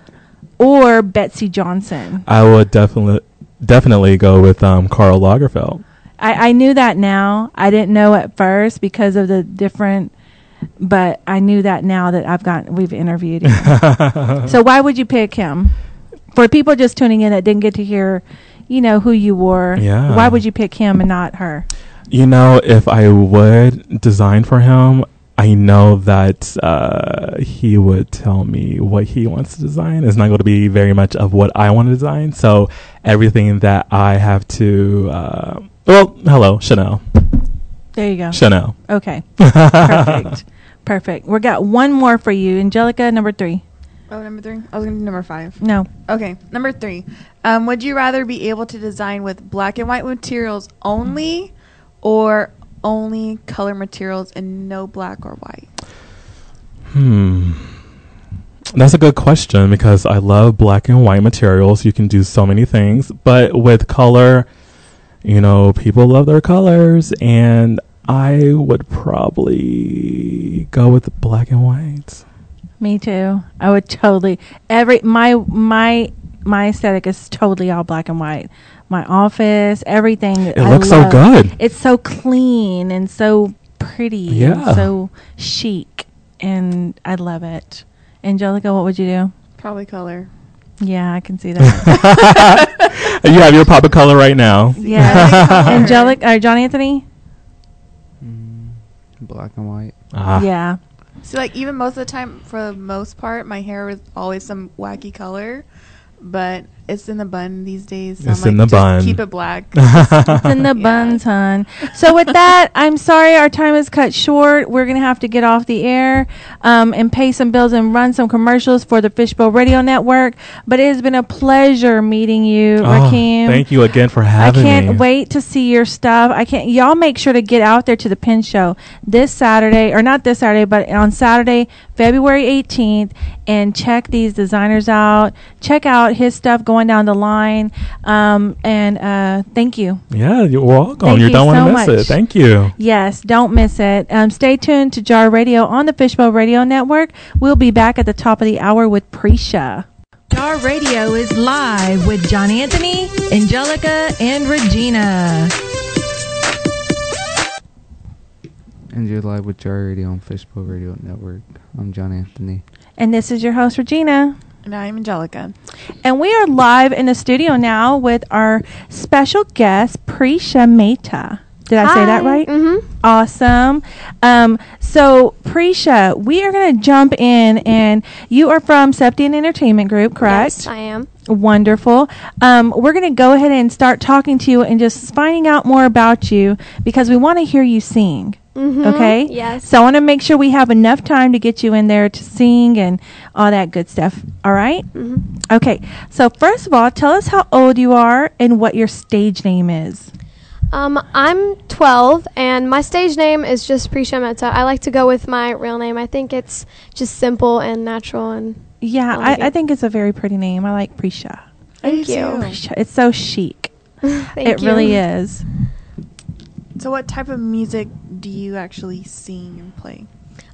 or Betsy Johnson? I would definitely go with Karl Lagerfeld. I knew that now. I didn't know at first because of the different, but I knew that now that we've interviewed him. So why would you pick him? For people just tuning in that didn't get to hear, who you were. Yeah. Why would you pick him and not her? If I would design for him, I know that he would tell me what he wants to design. It's not going to be very much of what I want to design. So everything that I have to, hello, Chanel. There you go. Chanel. Okay. Perfect. We got one more for you. Angelica, number 3. Oh, number 3? I was going to do number 5. No. Okay, number 3. Would you rather be able to design with black and white materials only or only color materials and no black or white? That's a good question because I love black and white materials. You can do so many things. But with color, people love their colors. And I would probably go with black and white. Me too. I would totally. My aesthetic is totally all black and white. My office, everything. It looks so good. It's so clean and so pretty. And Yeah. so chic, and I love it. Angelica, what would you do? Probably color. Yeah, I can see that. You have your pop of color right now. Yeah, Angelica, John Anthony. Black and white. Yeah. So, even most of the time, for the most part, my hair is always some wacky color, but it's in the bun these days. So It's I'm in the just bun. keep it black. It's in the buns, hon. So with that, I'm sorry our time is cut short. We're going to have to get off the air and pay some bills and run some commercials for the Fishbowl Radio Network. But it has been a pleasure meeting you, Radkeem. Thank you again for having me. I can't wait to see your stuff. Y'all make sure to get out there to the Pin Show this Saturday, or not this Saturday, but on Saturday, February 18th, and check these designers out. Check out his stuff going down the line. And thank you. Yeah, you're welcome. Thank You you don't want so to miss much. it. Thank you. Yes, don't miss it. Stay tuned to Jar Radio on the Fishbowl Radio Network. We'll be back at the top of the hour with Prisha. Jar Radio is live with John Anthony, Angelica, and Regina. And you're live with Jar Radio on Fishbowl Radio Network. I'm John Anthony. And this is your host, Regina. And I'm Angelica. And we are live in the studio now with our special guest, Prisha Mehta. Did I say that right? Mm-hmm. Awesome. So, Prisha, we are going to jump in, and you are from Septian Entertainment Group, correct? Yes, I am. Wonderful. We're going to go ahead and start talking to you and just finding out more about you because we want to hear you sing. Mm-hmm. Okay? Yes. So I want to make sure we have enough time to get you in there to sing and all that good stuff. All right? Mm-hmm. Okay. So first of all, tell us how old you are and what your stage name is. I'm 12, and my stage name is just Prisha Mehta. I like to go with my real name. I think it's just simple and natural. And Yeah, like I it. think it's a very pretty name. I like Prisha. Thank you. Prisha. It's so chic. Thank It you. really is. So what type of music do you actually sing and play?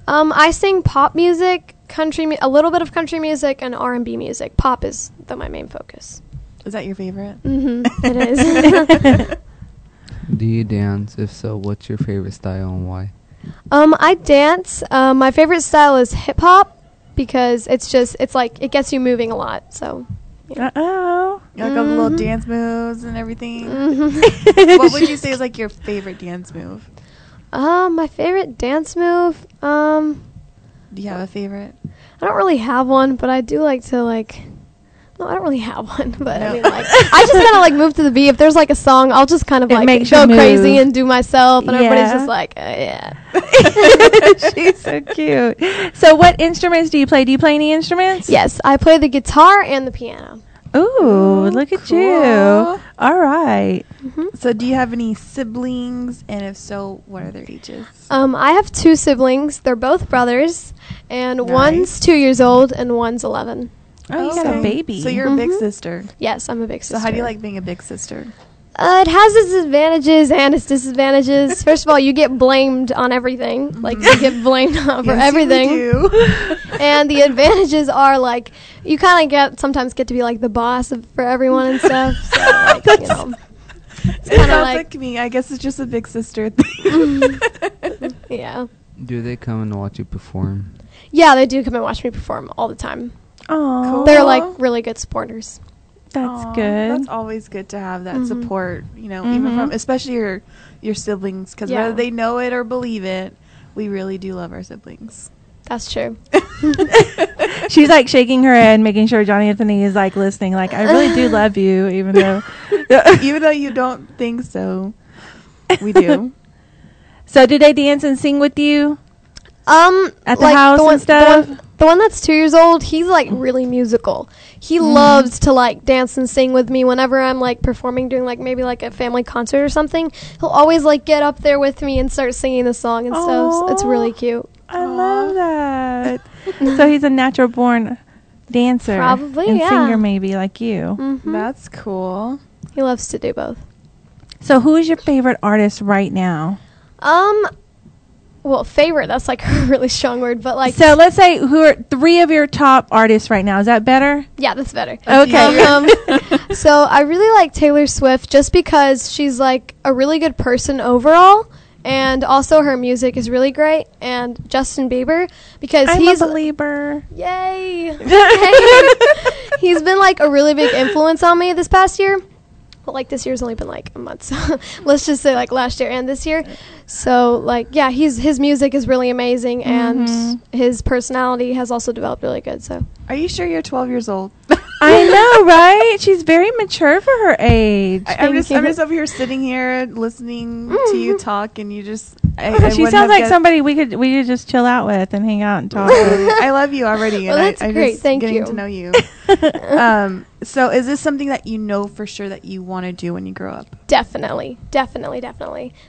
I sing pop music, a little bit of country music, and R&B music. Pop is my main focus. Is that your favorite? Mm-hmm. It is. Do you dance? If so, what's your favorite style and why? I dance. My favorite style is hip hop because it's like it gets you moving a lot. So. Yeah. Uh-oh. You like all the little dance moves and everything. What would you say is like your favorite dance move? My favorite dance move. Do you have a favorite? I don't really have one, but I do like to like. No, I don't really have one, but I mean, like, I just kind of like move to the beat. If there's like a song, I'll just kind of like go crazy and do myself, and everybody's just like, yeah. She's so cute. So, what instruments do you play? Do you play any instruments? Yes, I play the guitar and the piano. Ooh, look at you! All right. So, do you have any siblings? And if so, what are their ages? I have 2 siblings. They're both brothers, and one's 2 years old and one's 11. Oh, you got a baby. So you're a big sister. Yes, I'm a big sister. So how do you like being a big sister? It has its advantages and its disadvantages. First of all, you get blamed on everything. Like, you get blamed for everything. You do. And the advantages are, like, you kind of sometimes get to be, like, the boss for everyone and stuff. So, like, you know. It sounds like me. I guess it's just a big sister thing. Yeah. Do they come and watch you perform? Yeah, they do come and watch me perform all the time. Oh, Cool. They're, like, really good supporters. That's good. That's always good to have that support, you know, even from, especially your siblings, because whether they know it or believe it, we really do love our siblings. That's true. She's like shaking her head, making sure Johnny Anthony is like listening. Like, I really do love you, even though you don't think so. We do. So, do they dance and sing with you? At the like house and stuff? The one that's 2 years old, he's like really musical. He loves to like dance and sing with me whenever I'm like performing, doing like maybe like a family concert or something. He'll always like get up there with me and start singing the song and stuff. So it's really cute. I love that. So he's a natural born dancer. Probably, and yeah. singer maybe like you. That's cool. He loves to do both. So who is your favorite artist right now? Well, favorite, that's like a really strong word, but like... So let's say who are 3 of your top artists right now. Is that better? Yeah, that's better. Okay. So I really like Taylor Swift just because she's like a really good person overall, and also her music is really great. And Justin Bieber, because he's a believer. Yay! He's been like a really big influence on me this past year. But like this year's only been like a month, so let's just say like last year and this year. So like yeah, his music is really amazing, and his personality has also developed really good. So are you sure you're 12 years old? I know, right? She's very mature for her age. I'm just over here sitting here listening to you talk, and you just. She sounds like somebody we could just chill out with and hang out and talk with. I love you already, and that's great. Just Thank getting you. to know you. So is this something that you know for sure that you want to do when you grow up? Definitely.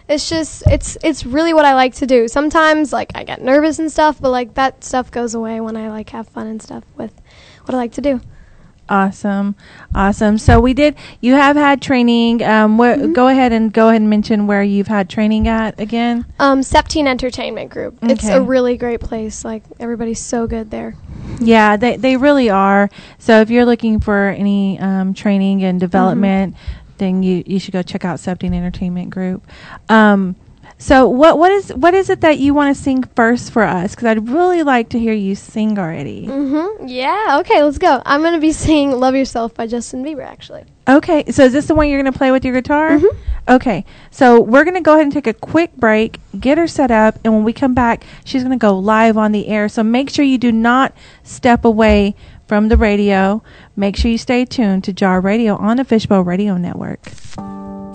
It's just it's really what I like to do. Sometimes like I get nervous and stuff, but like that stuff goes away when I like have fun and stuff with what I like to do. Awesome. So you have had training. Go ahead and mention where you've had training at again. Septine Entertainment Group. Okay. It's a really great place. Like everybody's so good there. Yeah, they really are. So if you're looking for any training and development, then you should go check out Septine Entertainment Group. So what is it that you want to sing first for us? Because I'd really like to hear you sing already. Yeah. Okay. Let's go. I'm gonna be singing "Love Yourself" by Justin Bieber. Actually. Okay. So is this the one you're gonna play with your guitar? Okay. So we're gonna go ahead and take a quick break, get her set up, and when we come back, she's gonna go live on the air. So make sure you do not step away from the radio. Make sure you stay tuned to Jar Radio on the Fishbowl Radio Network.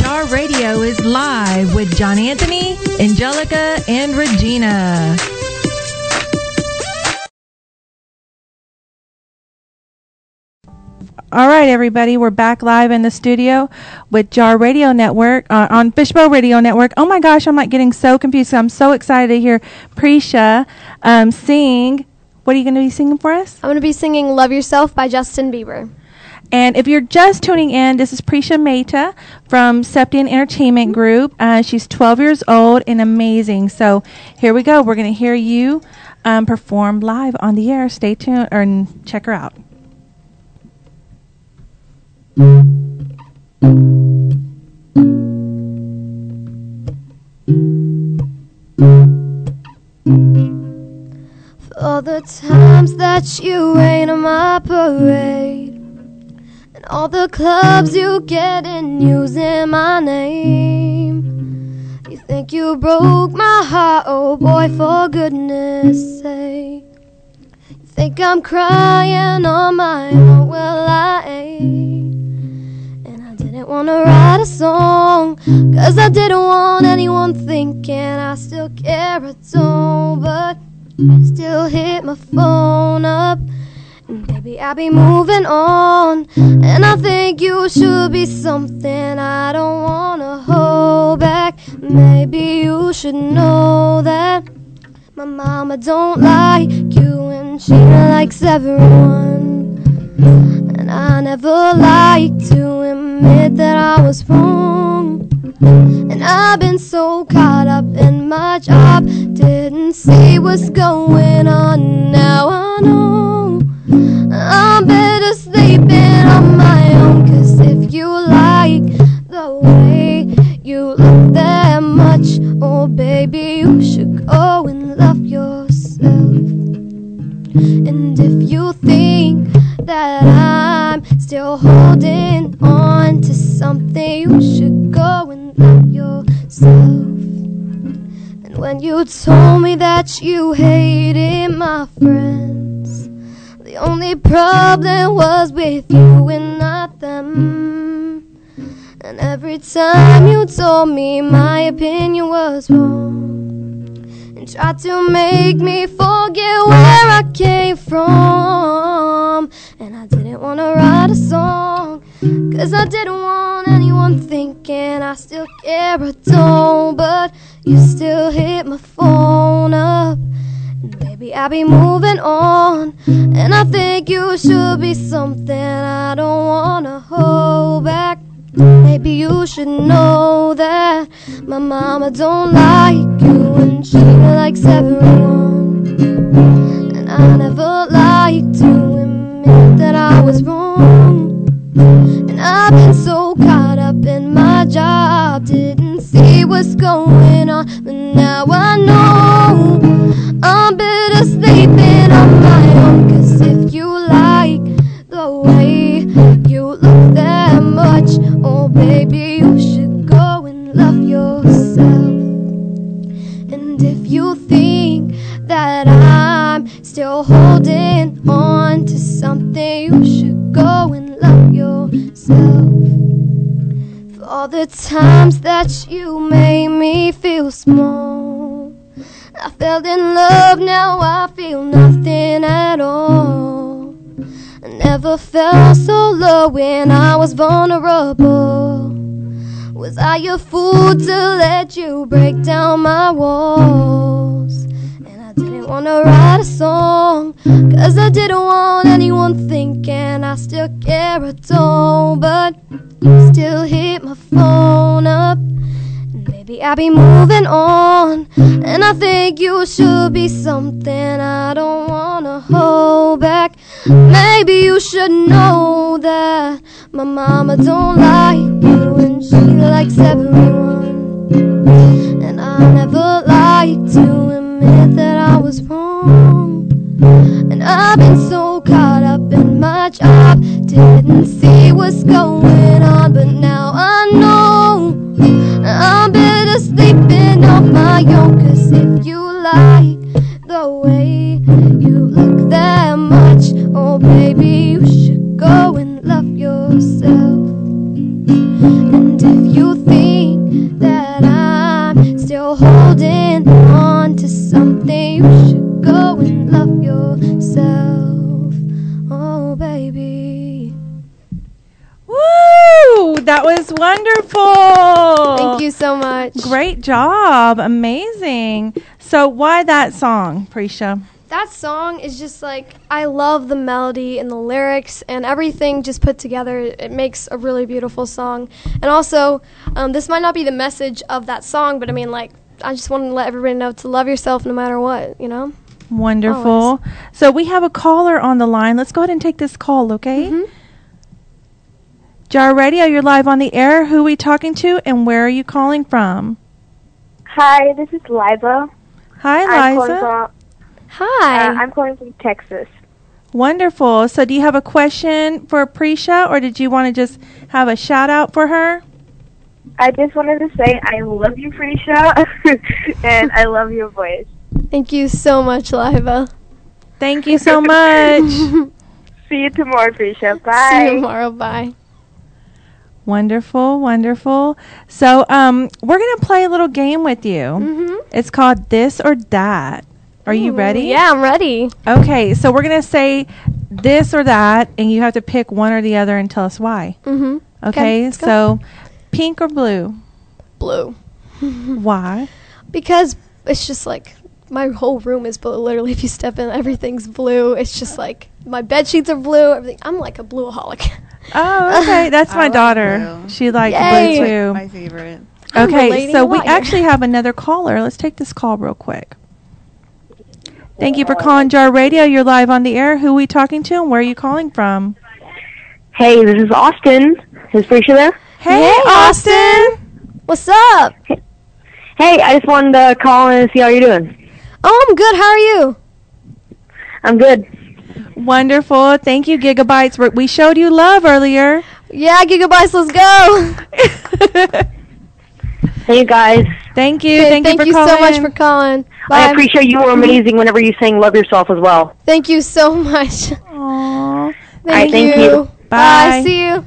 Jar Radio is live with John Anthony, Angelica, and Regina. All right, everybody, we're back live in the studio with Jar Radio Network on Fishbowl Radio Network. Oh my gosh, I'm like getting so confused. I'm so excited to hear Prisha sing. What are you going to be singing for us? I'm gonna be singing "Love Yourself" by Justin Bieber. And if you're just tuning in, this is Prisha Mehta from Septine Entertainment Group. She's 12 years old and amazing. So here we go. We're going to hear you perform live on the air. Stay tuned or check her out. all the times that you rain on my parade, and all the clubs you get in using my name. You think you broke my heart, oh boy, for goodness sake. You think I'm crying on my own, well I ain't. And I didn't want to write a song, 'cause I didn't want anyone thinking I still care at all. But still hit my phone up, and baby, I'll be moving on. And I think you should be something I don't wanna hold back. Maybe you should know that my mama don't like you, and she likes everyone. And I never like to admit that I was wrong. And I've been so caught up in my job, didn't see what's going on. Now I know I'm better sleeping on my own. 'Cause if you like the way you look that much, oh baby, you should go and love yourself. And if you think that I'm still holding on to something, you should go and love yourself. And when you told me that you hated my friends, the only problem was with you and not them. And every time you told me my opinion was wrong, and tried to make me forget where I came from. And I didn't want to write a song, 'cause I didn't want anyone thinking I still care at all. But you still hit my phone up, and baby, I'll be moving on. And I think you should be something I don't want to hold back. Maybe you should know that my mama don't like you, and she likes everyone. And I never like to admit that I was wrong. And I've been so caught up in my job, didn't see what's going on. But now I know I'm better sleeping on my own. 'Cause if you like the way you look that much, oh baby, you should go and love yourself. And if you think that I'm still holding on to something, you should go and love yourself. For all the times that you made me feel small, I fell in love, now I feel nothing at all. I never felt so low when I was vulnerable. Was I a fool to let you break down my walls? And I didn't want to write a song, 'cause I didn't want anyone thinking I still care at all. But you still hit my phone up, and baby, I'll be moving on. And I think you should be something I don't want to hold back. Maybe you should know that my mama don't like you, and she likes everyone. And I never like to admit that I was wrong. And I've been so caught up in my job, didn't see what's going on. But now I know I'm better sleeping on my own. 'Cause if you like the way you look that much, oh baby, you should go and love yourself. And if you think that I'm still holding on to something, you should go and love yourself. Oh baby. Woo! That was wonderful. Thank you so much. Great job. Amazing. So why that song, Prisha? That song is just like, I love the melody and the lyrics and everything just put together. It makes a really beautiful song. And also, this might not be the message of that song, but I mean, like, I just want to let everybody know to love yourself no matter what, you know? Wonderful. Always. So we have a caller on the line. Let's go ahead and take this call, okay? Mhm. Jar Radio, you're live on the air. Who are we talking to, and where are you calling from? Hi, this is Liza. Hi, I'm calling Liza. Hi. I'm calling from Texas. Wonderful. So do you have a question for Prisha, or did you want to just have a shout out for her? I just wanted to say I love you, Prisha, and I love your voice. Thank you so much, Liva. Thank you so much. See you tomorrow, Prisha. Bye. See you tomorrow. Bye. Wonderful, wonderful. So we're going to play a little game with you. Mm-hmm. It's called This or That. Are you ready? Yeah, I'm ready. Okay, so we're going to say this or that, and you have to pick one or the other and tell us why. Mm-hmm. Okay, let's go. so pink or blue? Blue. Why? Because it's just like my whole room is blue. Literally, if you step in, everything's blue. It's just like my bed sheets are blue. Everything. I'm like a blueaholic. Oh, okay. That's my like daughter. blue. She likes Yay. blue too. My favorite. I'm Okay, relating so a we lot here. actually have another caller. Let's take this call real quick. Thank you for calling Jar Radio. You're live on the air. Who are we talking to, and where are you calling from? Hey, this is Austin. Is Prisha there? Hey, Austin. What's up? Hey, I just wanted to call and see how you're doing. Oh, I'm good. How are you? I'm good. Wonderful. Thank you, Gigabytes. We showed you love earlier. Yeah, Gigabytes, let's go. Hey, you guys. Thank you. Okay, Thank you for calling. so much for calling. Bye. I appreciate you were amazing whenever you sang Love Yourself as well. Thank you so much. Aw. Thank thank you. Bye. See you.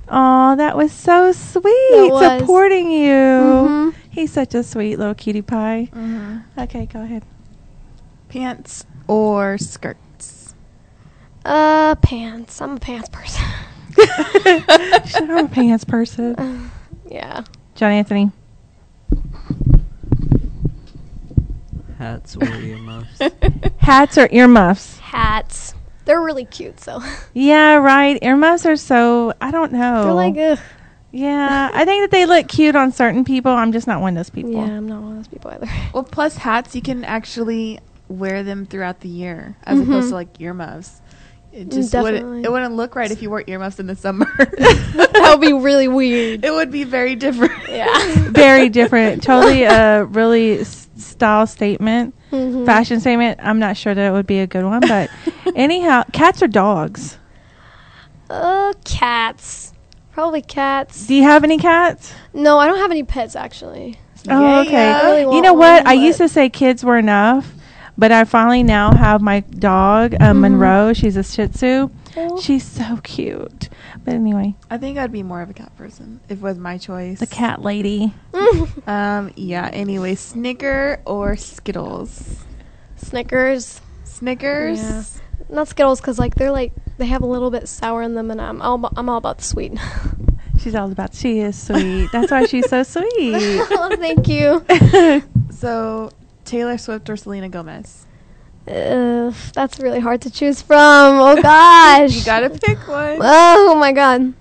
Aw, that was so sweet. That was. Supporting you. Mhm. He's such a sweet little cutie pie. Mm-hmm. Okay, go ahead. Pants or skirts? Pants. I'm a pants person. I'm a pants person. Yeah. John Anthony. Hats or earmuffs. Hats or earmuffs? Hats. They're really cute, so. Yeah, right. Earmuffs are so, I don't know. They're like, ugh. Yeah, I think that they look cute on certain people. I'm just not one of those people. Yeah, I'm not one of those people either. Well, plus hats, you can actually wear them throughout the year as opposed to like earmuffs. It just Definitely. wouldn't look right if you wore earmuffs in the summer. That would be really weird. It would be very different. Yeah. Very different. Totally a really style statement, Mhm. fashion statement. I'm not sure that it would be a good one, but anyhow, cats or dogs? Cats. Probably cats. Do you have any cats? No, I don't have any pets, actually. Oh, okay. I really You want know what? one, I but- used to say kids were enough, but I finally now have my dog, Monroe. She's a Shih Tzu. Oh. She's so cute. But anyway, I think I'd be more of a cat person if it was my choice. the cat lady. Yeah. Anyway, Snicker or Skittles? Snickers. Snickers. Yeah. Not Skittles, because like they have a little bit sour in them, and I'm all about the sweet. She's all about. She is sweet. That's why she's so sweet. Oh, thank you. So, Taylor Swift or Selena Gomez? That's really hard to choose from. Oh gosh. You gotta pick one. Oh my god.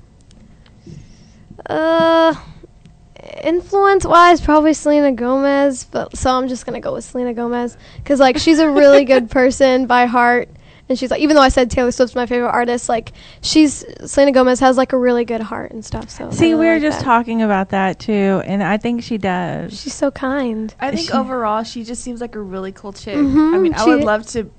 Influence wise, probably Selena Gomez, but so I'm just gonna go with Selena Gomez because like she's a really good person by heart, and she's like, even though I said Taylor Swift's my favorite artist, like Selena Gomez has like a really good heart and stuff. So See, I we really were like just that. talking about that too, and I think she does. She's so kind. I think overall, she just seems like a really cool chick. Mhm, I mean, I she- would love to.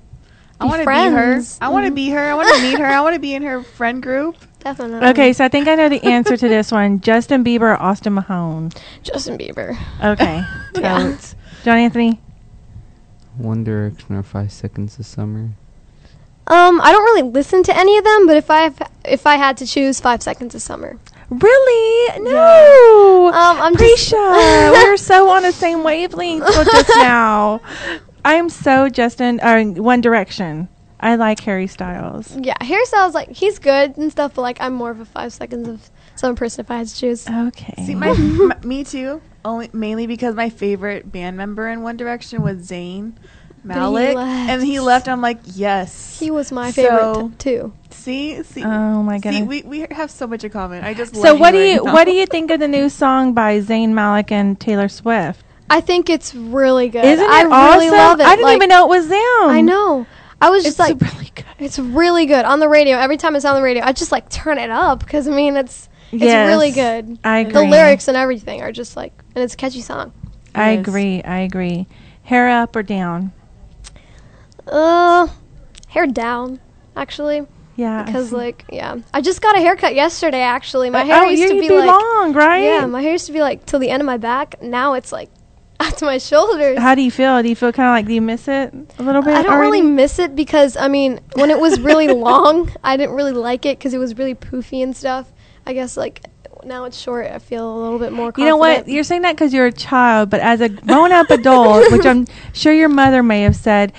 I Be want to be her. friends. I want to be her. I want to meet her. I want to be in her friend group. Definitely. Okay, so I think I know the answer to this one. Justin Bieber or Austin Mahone? Justin Bieber. Okay. Yeah. Totes. John Anthony? One Direction or 5 Seconds of Summer. I don't really listen to any of them, but if I had to choose, 5 Seconds of Summer. Really? No. I'm just Prisha, we're so on the same wavelength with this now. I'm so Justin, One Direction. I like Harry Styles. Yeah, hairstyles like he's good and stuff, but like I'm more of a 5 Seconds of Summer person if I had to choose. Okay. See, me too. Mainly because my favorite band member in One Direction was Zayn Malik, left. and he left. I'm like, yes. He was my So- favorite too. See. Oh my See, goodness. we have so much in common. I just So love what do right you now. what do you think of the new song by Zayn Malik and Taylor Swift? I think it's really good. Isn't it I really awesome? love it. I didn't Like, even know it was them. I know. I was just It's like, really good. it's really good on the radio. Every time it's on the radio, I just like turn it up because I mean it's Yes, really good. I agree. The lyrics and everything are just like, and it's a catchy song. I Yes. agree. I agree. Hair up or down? Hair down, actually. Yeah. Because, I just got a haircut yesterday, actually. My hair used to be, long, right? Yeah, my hair used to be, till the end of my back. Now it's, up to my shoulders. How do you feel? Do you feel kind of do you miss it a little bit? I don't really miss it because, when it was really long, I didn't really like it because it was really poofy and stuff. I guess, now it's short, I feel a little bit more confident. You know what? You're saying that because you're a child, but as a grown-up adult, which I'm sure your mother may have said,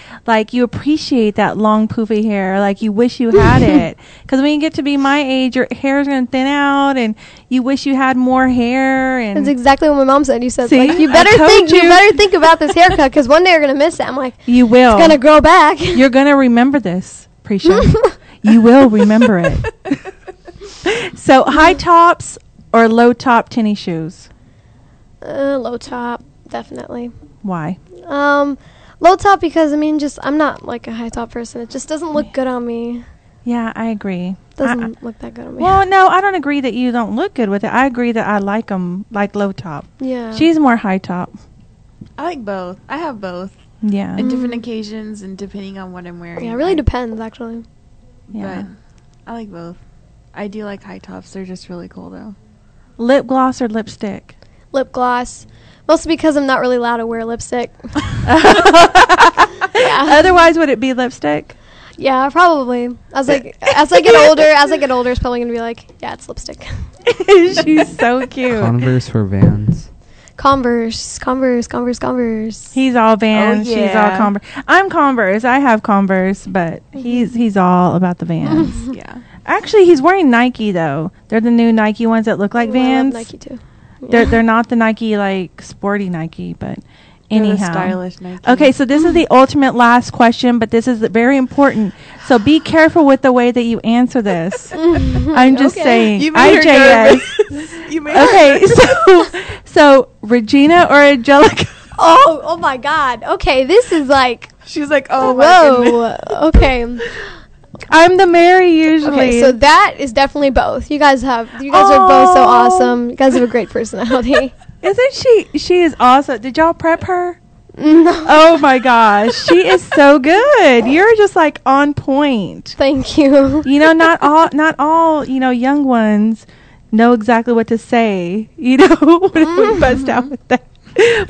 you appreciate that long, poofy hair. You wish you had it. Because when you get to be my age, your hair is going to thin out, and you wish you had more hair. And that's exactly what my mom said. You said, see? You better think about this haircut because one day you're going to miss it. I'm like, you will. It's going to grow back. You're going to remember this, Prisha. You will remember it. So, high tops or low top tennis shoes? Low top, definitely. Why? Low top because I'm not a high top person. It just doesn't look good on me. Yeah, I agree. Doesn't look that good on me. Well, no, I don't agree that you don't look good with it. I agree that I like them low top. Yeah. She's more high top. I like both. I have both. Yeah. At different occasions and depending on what I'm wearing. Yeah, it really depends, actually. Yeah. But I like both. I do like high tops. They're just really cool, though. Lip gloss or lipstick? Lip gloss. Mostly because I'm not really allowed to wear lipstick. Otherwise, would it be lipstick? Yeah, probably. As I get older, it's probably gonna be it's lipstick. She's so cute. Converse for Vans. Converse. He's all Vans. Oh, yeah. She's all Converse. I'm Converse. I have Converse, but he's all about the Vans. Yeah. Actually, he's wearing Nike though. They're the new Nike ones that look like Vans. I love Nike too. Yeah. They're not the Nike sporty Nike, but anyhow. Stylish Nike. Okay, so this is the ultimate last question, but this is very important. So be careful with the way that you answer this. I'm just saying. You made her nervous. You made Okay, so Regina or Angelica? Oh my God. Okay, this is She's like, oh whoa. Okay. I'm the Mary usually. Okay, so that is definitely both. You guys are both so awesome. You guys have a great personality. Isn't she? She is awesome. Did y'all prep her? No. Oh my gosh, she is so good. You're just on point. Thank you. Not all, young ones know exactly what to say. When we bust out with that.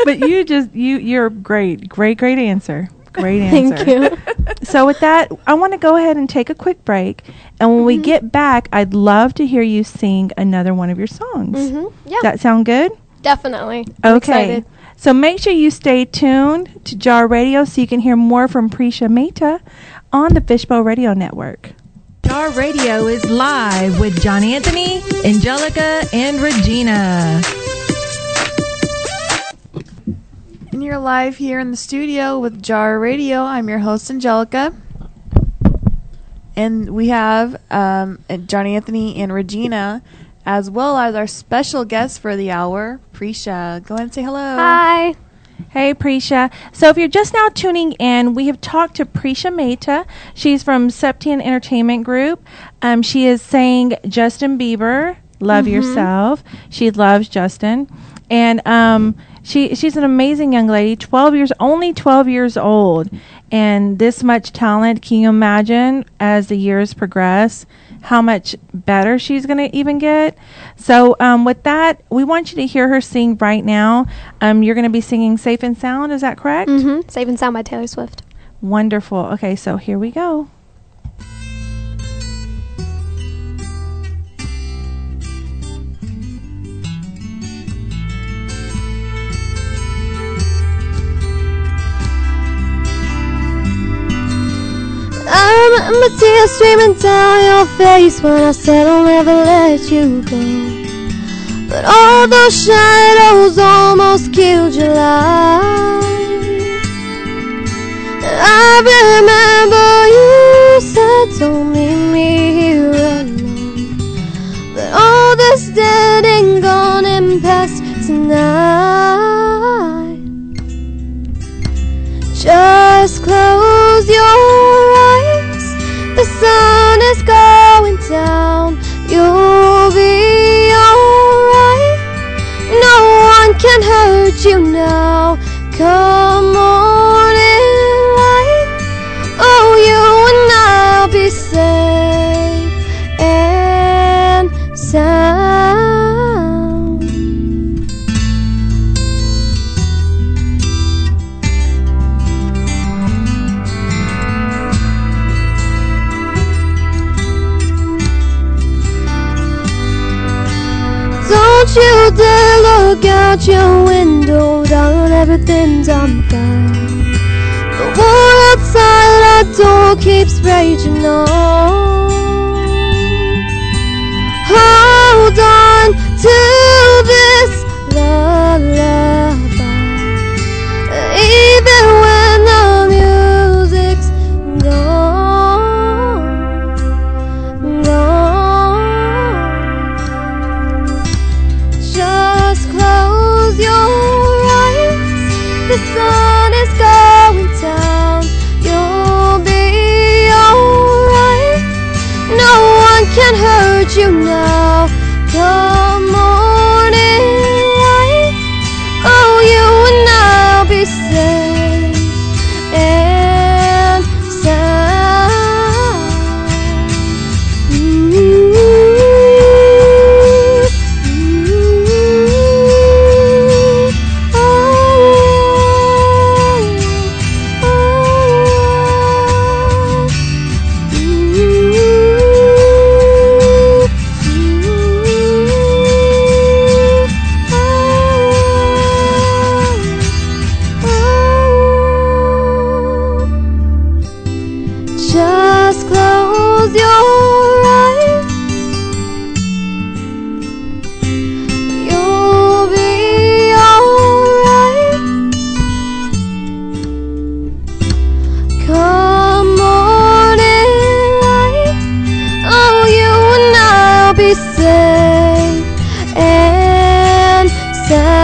But you're great. Great answer. Great answer. Thank you. So with that, I want to go ahead and take a quick break. And when we get back, I'd love to hear you sing another one of your songs. Yeah. Does that sound good? Definitely. I'm Okay. excited. So make sure you stay tuned to Jar Radio so you can hear more from Prisha Mehta on the Fishbowl Radio Network. Jar Radio is live with John Anthony, Angelica, and Regina. And you're live here in the studio with Jar Radio. I'm your host, Angelica. And we have John Anthony and Regina, as well as our special guest for the hour, Prisha. Go ahead and say hello. Hi. Hey, Prisha. So if you're just now tuning in, we have talked to Prisha Mehta. She's from Septian Entertainment Group. She is saying Justin Bieber, Love Yourself. She loves Justin. And she's an amazing young lady, only 12 years old. And this much talent, can you imagine as the years progress how much better she's going to even get? So with that, we want you to hear her sing right now. You're going to be singing Safe and Sound, is that correct? Safe and Sound by Taylor Swift. Wonderful. Okay, so here we go. I'm a tear streaming down your face when I said I'll never let you go. But all those shadows almost killed your life. And I remember you said don't meet me here alone. But all that's dead and gone and past tonight. Just close your eyes. The sun is going down. You'll be alright. No one can hurt you now. Come on in light. day look out your window, darling, everything's on fire. The war outside our door keeps raging on. Hold on to this lullaby, even when the music's gone, gone. Just close your eyes, the sun is going down. You'll be alright, no one can hurt you now. Come morning light, oh, you and I'll be safe and sound. Ooh, ooh, oh, oh, just close your eyes, you'll be alright. Come morning light, oh, you and I'll be safe and sound.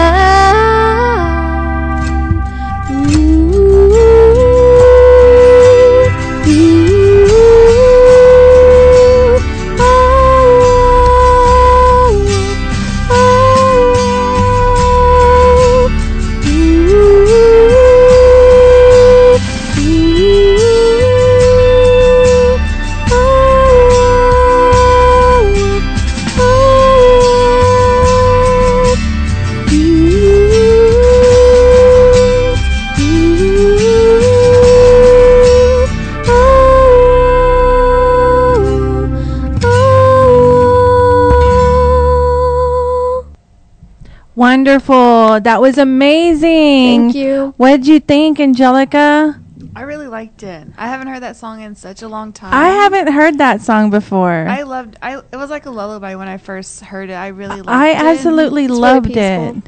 Wonderful. That was amazing. Thank you. What did you think, Angelica? I really liked it. I haven't heard that song in such a long time. I haven't heard that song before. It was like a lullaby when I first heard it. I really loved it. I absolutely It's really loved peaceful. it.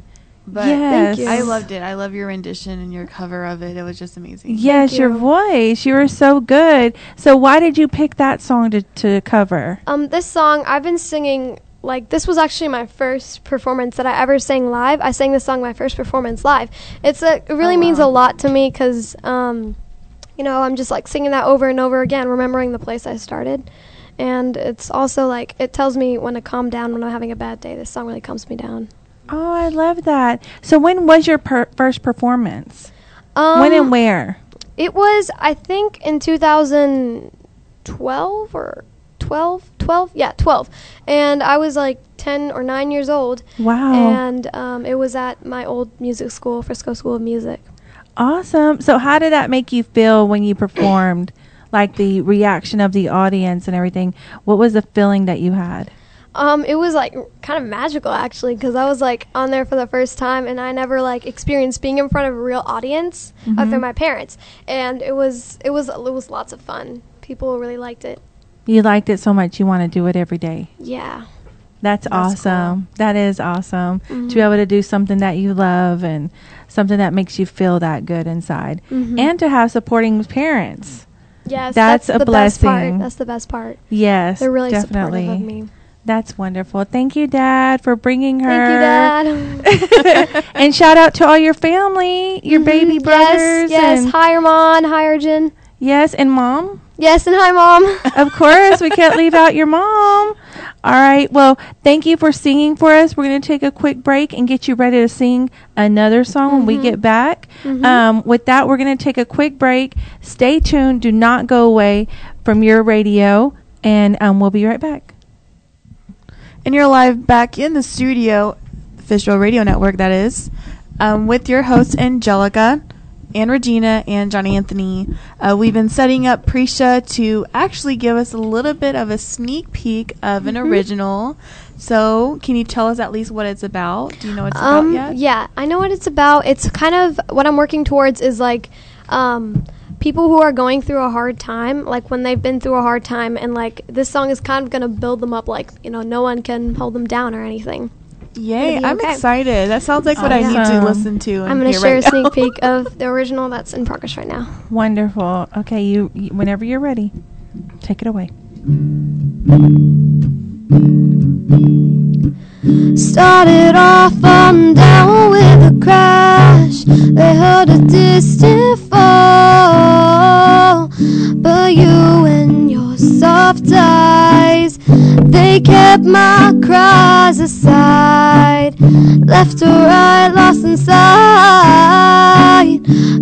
But Yes. Thank you. I loved it. I love your rendition and your cover of it. It was just amazing. Yes, Thank your you. voice. You were so good. So why did you pick that song to cover? This song I've been singing, like, this was actually my first performance that I ever sang live. I sang this song my first performance live. It really means a lot to me because, you know, I'm just like singing that over and over again, remembering the place I started. And it's also like, it tells me when to calm down when I'm having a bad day. This song really calms me down. Oh, I love that. So when was your first performance? When and where? It was, I think, in 2012 or 12. Yeah, 12. And I was like 10 or 9 years old. Wow. And it was at my old music school, Frisco School of Music. Awesome. So how did that make you feel when you performed? Like the reaction of the audience and everything. What was the feeling that you had? It was like kind of magical actually, because I was like on there for the first time, and I never like experienced being in front of a real audience other than my parents, and it was lots of fun. People really liked it. You liked it so much you want to do it every day. Yeah. That's awesome. Cool. That is awesome to be able to do something that you love and something that makes you feel that good inside, and to have supporting parents. Yes, That's a the blessing. Best part. That's the best part. Yes, They're really definitely. supportive of me. That's wonderful. Thank you, Dad, for bringing her. Thank you, Dad. And shout out to all your family, your baby brothers. Yes. And Hi, Armand. Hi, Arjun. yes, and Mom. Yes, and hi, Mom. Of course, we can't leave out your mom. All right. Well, thank you for singing for us. We're going to take a quick break and get you ready to sing another song when we get back. With that, we're going to take a quick break. Stay tuned. Do not go away from your radio, and we'll be right back. And you're live back in the studio, Official Radio Network, that is, with your host, Angelica. and Regina and Johnny Anthony. We've been setting up Prisha to actually give us a little bit of a sneak peek of an original. So, can you tell us at least what it's about? Do you know what it's about yet? Yeah, I know what it's about. It's kind of what I'm working towards is like people who are going through a hard time, like when they've been through a hard time, and like this song is kind of going to build them up, like, you know, no one can hold them down or anything. Yay, I'm excited. That sounds like what I need to listen to. I'm going to share a sneak peek of the original that's in progress right now. Wonderful. Okay, you whenever you're ready, take it away. Started off on down with a crash. They heard a distant fall, but you and your soft eyes, they kept my cries aside. Left or right, lost inside.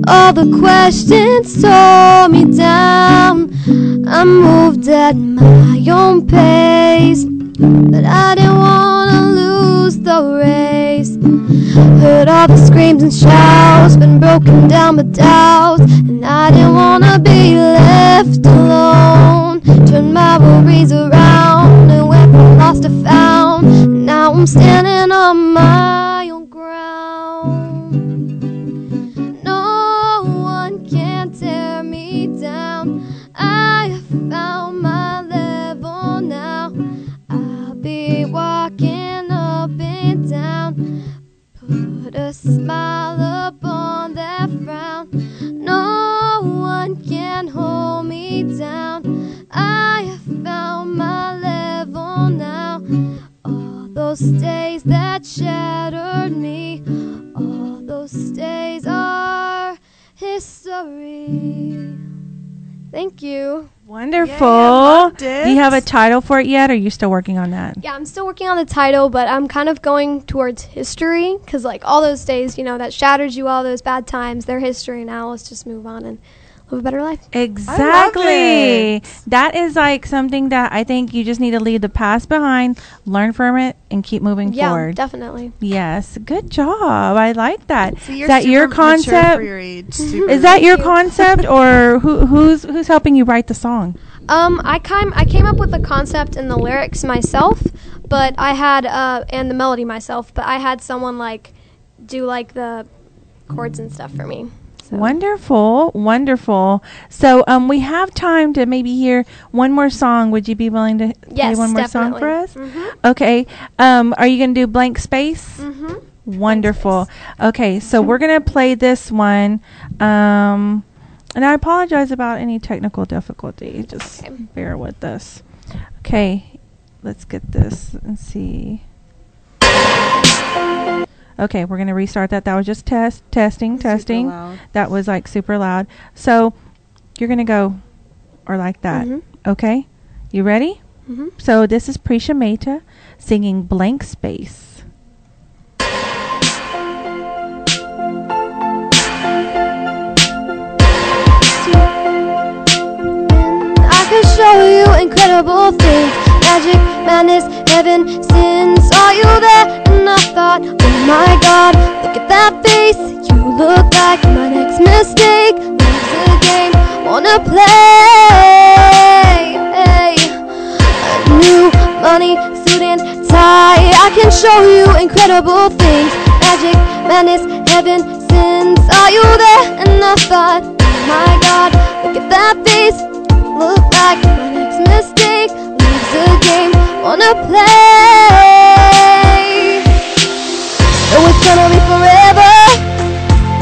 All the questions tore me down. I moved at my own pace, but I didn't wanna lose the race. Heard all the screams and shouts, been broken down with doubts, and I didn't wanna be left alone. Turned my worries around and went from lost to found. Now I'm standing on my own ground. No one can tear me down. I have found my level now. I'll be walking up and down. Put a smile upon that frown. No one can hold me down. I have found my level now. All those days that shattered me, all those days are history. Thank you. Wonderful. Yeah, Do you have a title for it yet, or are you still working on that? Yeah, I'm still working on the title, but I'm kind of going towards history, because like all those days, you know, that shattered you, all those bad times, they're history now. Let's just move on and live a better life. Exactly. That is like something that I think you just need to leave the past behind, learn from it, and keep moving forward. Yeah, definitely. Yes, good job. I like that. See, Is that your concept? For your age. Is that your concept, or who's helping you write the song? I came up with the concept and the lyrics myself, but I had and the melody myself, but I had someone like do like the chords and stuff for me. So. Wonderful, wonderful. So we have time to maybe hear one more song. Would you be willing to play one more song for us? Mm-hmm. Okay. Are you going to do Blank Space? Mm-hmm. Wonderful. Okay, so we're going to play this one. And I apologize about any technical difficulty. Just bear with us. Okay, let's get this and see. Okay, we're going to restart that. That was just testing. That was like super loud. So you're going to go or like that. Mm-hmm. Okay? You ready? Mm-hmm. So this is Prisha Mehta singing Blank Space. I could show you incredible things, magic, madness, heaven, sin. Saw you there and I thought, oh my God, look at that face. You look like my next mistake. Love's a game, wanna play. Hey. A new money, suit and tie. I can show you incredible things, magic, madness, heaven, sin. Saw you there and I thought, oh my God, look at that face. Look like my next mistake. Love's a game, wanna play. Oh, it's gonna be forever,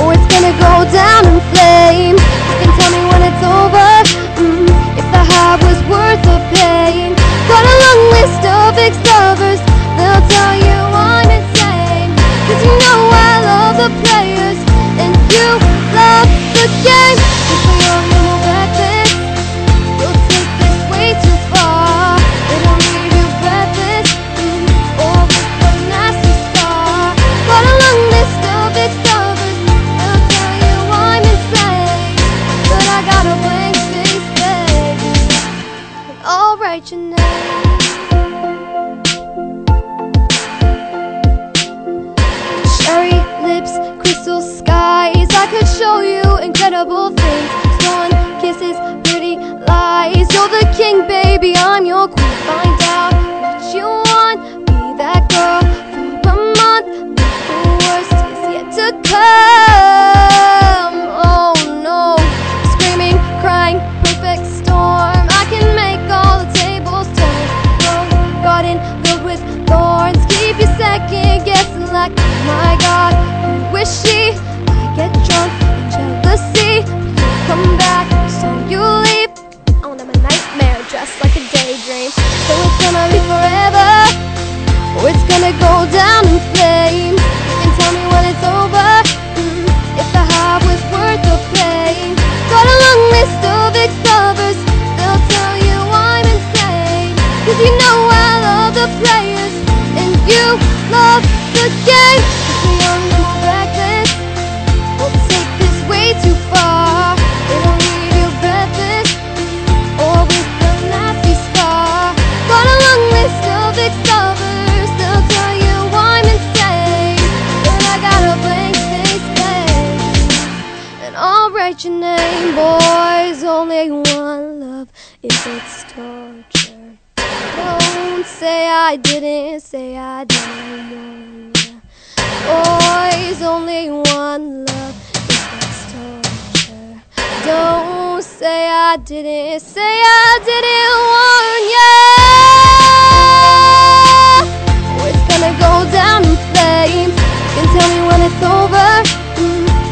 or it's gonna go down in flames. You can tell me when it's over, if the high was worth the pain. Got a long list of ex-lovers, they'll tell you I'm insane. 'Cause you know I love the players, and you love the game. If we all know reckless, you'll take this way too far. It'll leave you breathless, or with a nasty scar. Got a long list of ex-lovers, they'll tell you I'm insane. incredible things. Stolen kisses, pretty lies. You're the king, baby, I'm your queen. Find out what you want, be that girl for a month. The worst is yet to come. Oh no, screaming, crying, perfect storm. I can make all the tables turn. Rose garden filled with thorns. Keep you second guessing like, oh my God, who is she? I get drunk in jealousy. You come back, so you leave. Oh, and I'm a nightmare dressed like a daydream. So it's gonna be forever, or it's gonna go down in flames. You can tell me when it's over, if the high was worth the pain. Got a long list of ex-lovers, they'll tell you I'm insane. Cause you know I love the players, and you love the game. Cause we young and more reckless, we'll take this way too far. It'll leave you breathless, or with a nasty scar. Got a long list of ex-lovers, they'll tell you I'm insane. But I got a blank space page, and I'll write your name. Boys, only one love, if it's torture. Don't say I didn't, say I didn't. Boys, only one love, if it's torture. Don't say I didn't, say I didn't warn ya. Oh, it's gonna go down in flames. You can tell me when it's over,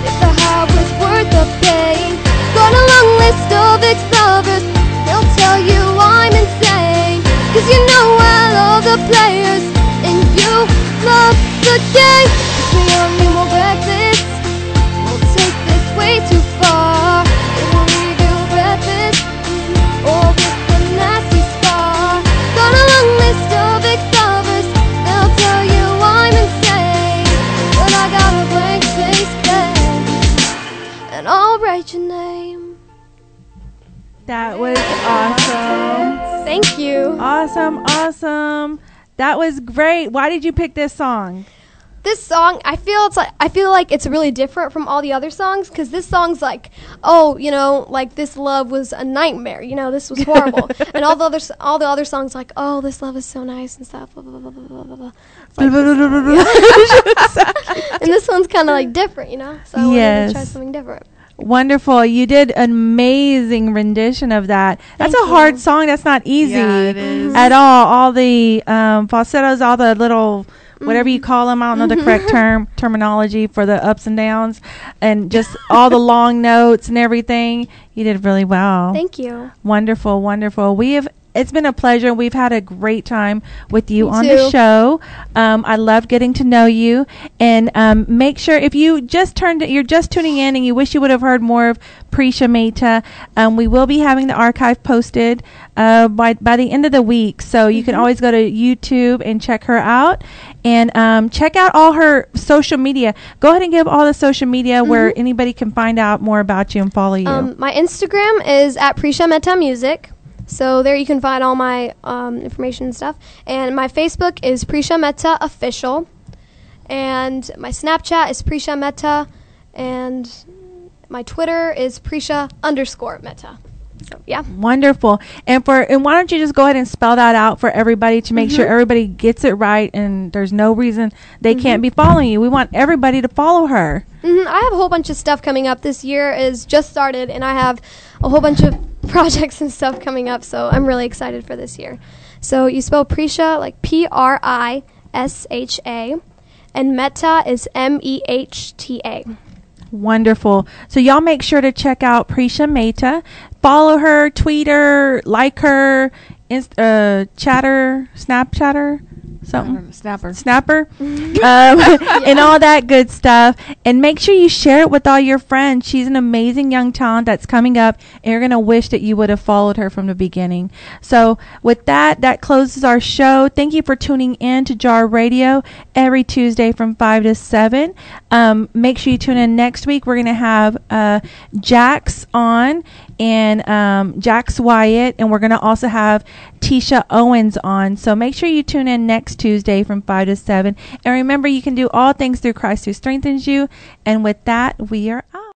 if the high was worth the pain. Got a long list of ex-lovers, they'll tell you I'm insane. Cause you know I love the players, and you love the game. Cause we young and more reckless, we'll take this way too far. It will leave you breathless, or with a nasty scar. Got a long list of ex-lovers, they'll tell you I'm insane. But I got a blank space page, and I'll write your name. That was awesome. Thank you. Awesome. That was great. Why did you pick this song? This song, I feel like it's really different from all the other songs, because this song's like, oh, you know, like this love was a nightmare. You know, this was horrible. And all the other songs like, oh, this love is so nice and stuff. Blah blah blah blah blah blah. And this one's kind of like different, you know. So I wanted to try something different. Wonderful. You did an amazing rendition of that. That's a hard song. That's not easy it is. at all. All the falsettos, all the little, whatever you call them, I don't know the correct terminology for the ups and downs, and just all the long notes and everything. You did really well. Make you. Wonderful. It's been a pleasure. We've had a great time with you on too. the show. I loved getting to know you. And make sure, if you you're just tuning in and you wish you would have heard more of Prisha Mehta, we will be having the archive posted by the end of the week. So you can always go to YouTube and check her out. And check out all her social media. Go ahead and give all the social media where anybody can find out more about you and follow you. My Instagram is at Prisha Mehta Music. So there you can find all my information and stuff. And my Facebook is Prisha Mehta Official. And my Snapchat is Prisha Mehta. And my Twitter is Prisha_Mehta. So, yeah. Wonderful. And why don't you just go ahead and spell that out for everybody to make sure everybody gets it right, and there's no reason they can't be following you. We want everybody to follow her. I have a whole bunch of stuff coming up. This year is just started, and I have a whole bunch of projects and stuff coming up, so I'm really excited for this year. So you spell Prisha like Prisha, and Mehta is Mehta. Wonderful. So y'all make sure to check out Prisha Mehta. Follow her, tweet her, like her, chatter, Snapchatter, something. Snapper. And all that good stuff. And make sure you share it with all your friends. She's an amazing young talent that's coming up, and you're going to wish that you would have followed her from the beginning. So with that closes our show. Thank you for tuning in to Jar Radio every Tuesday from 5 to 7. Make sure you tune in next week. We're going to have Jax on, and Jax Wyatt, and we're going to also have Tisha Owens on. So make sure you tune in next Tuesday from 5 to 7. And remember, you can do all things through Christ who strengthens you. And with that, we are out.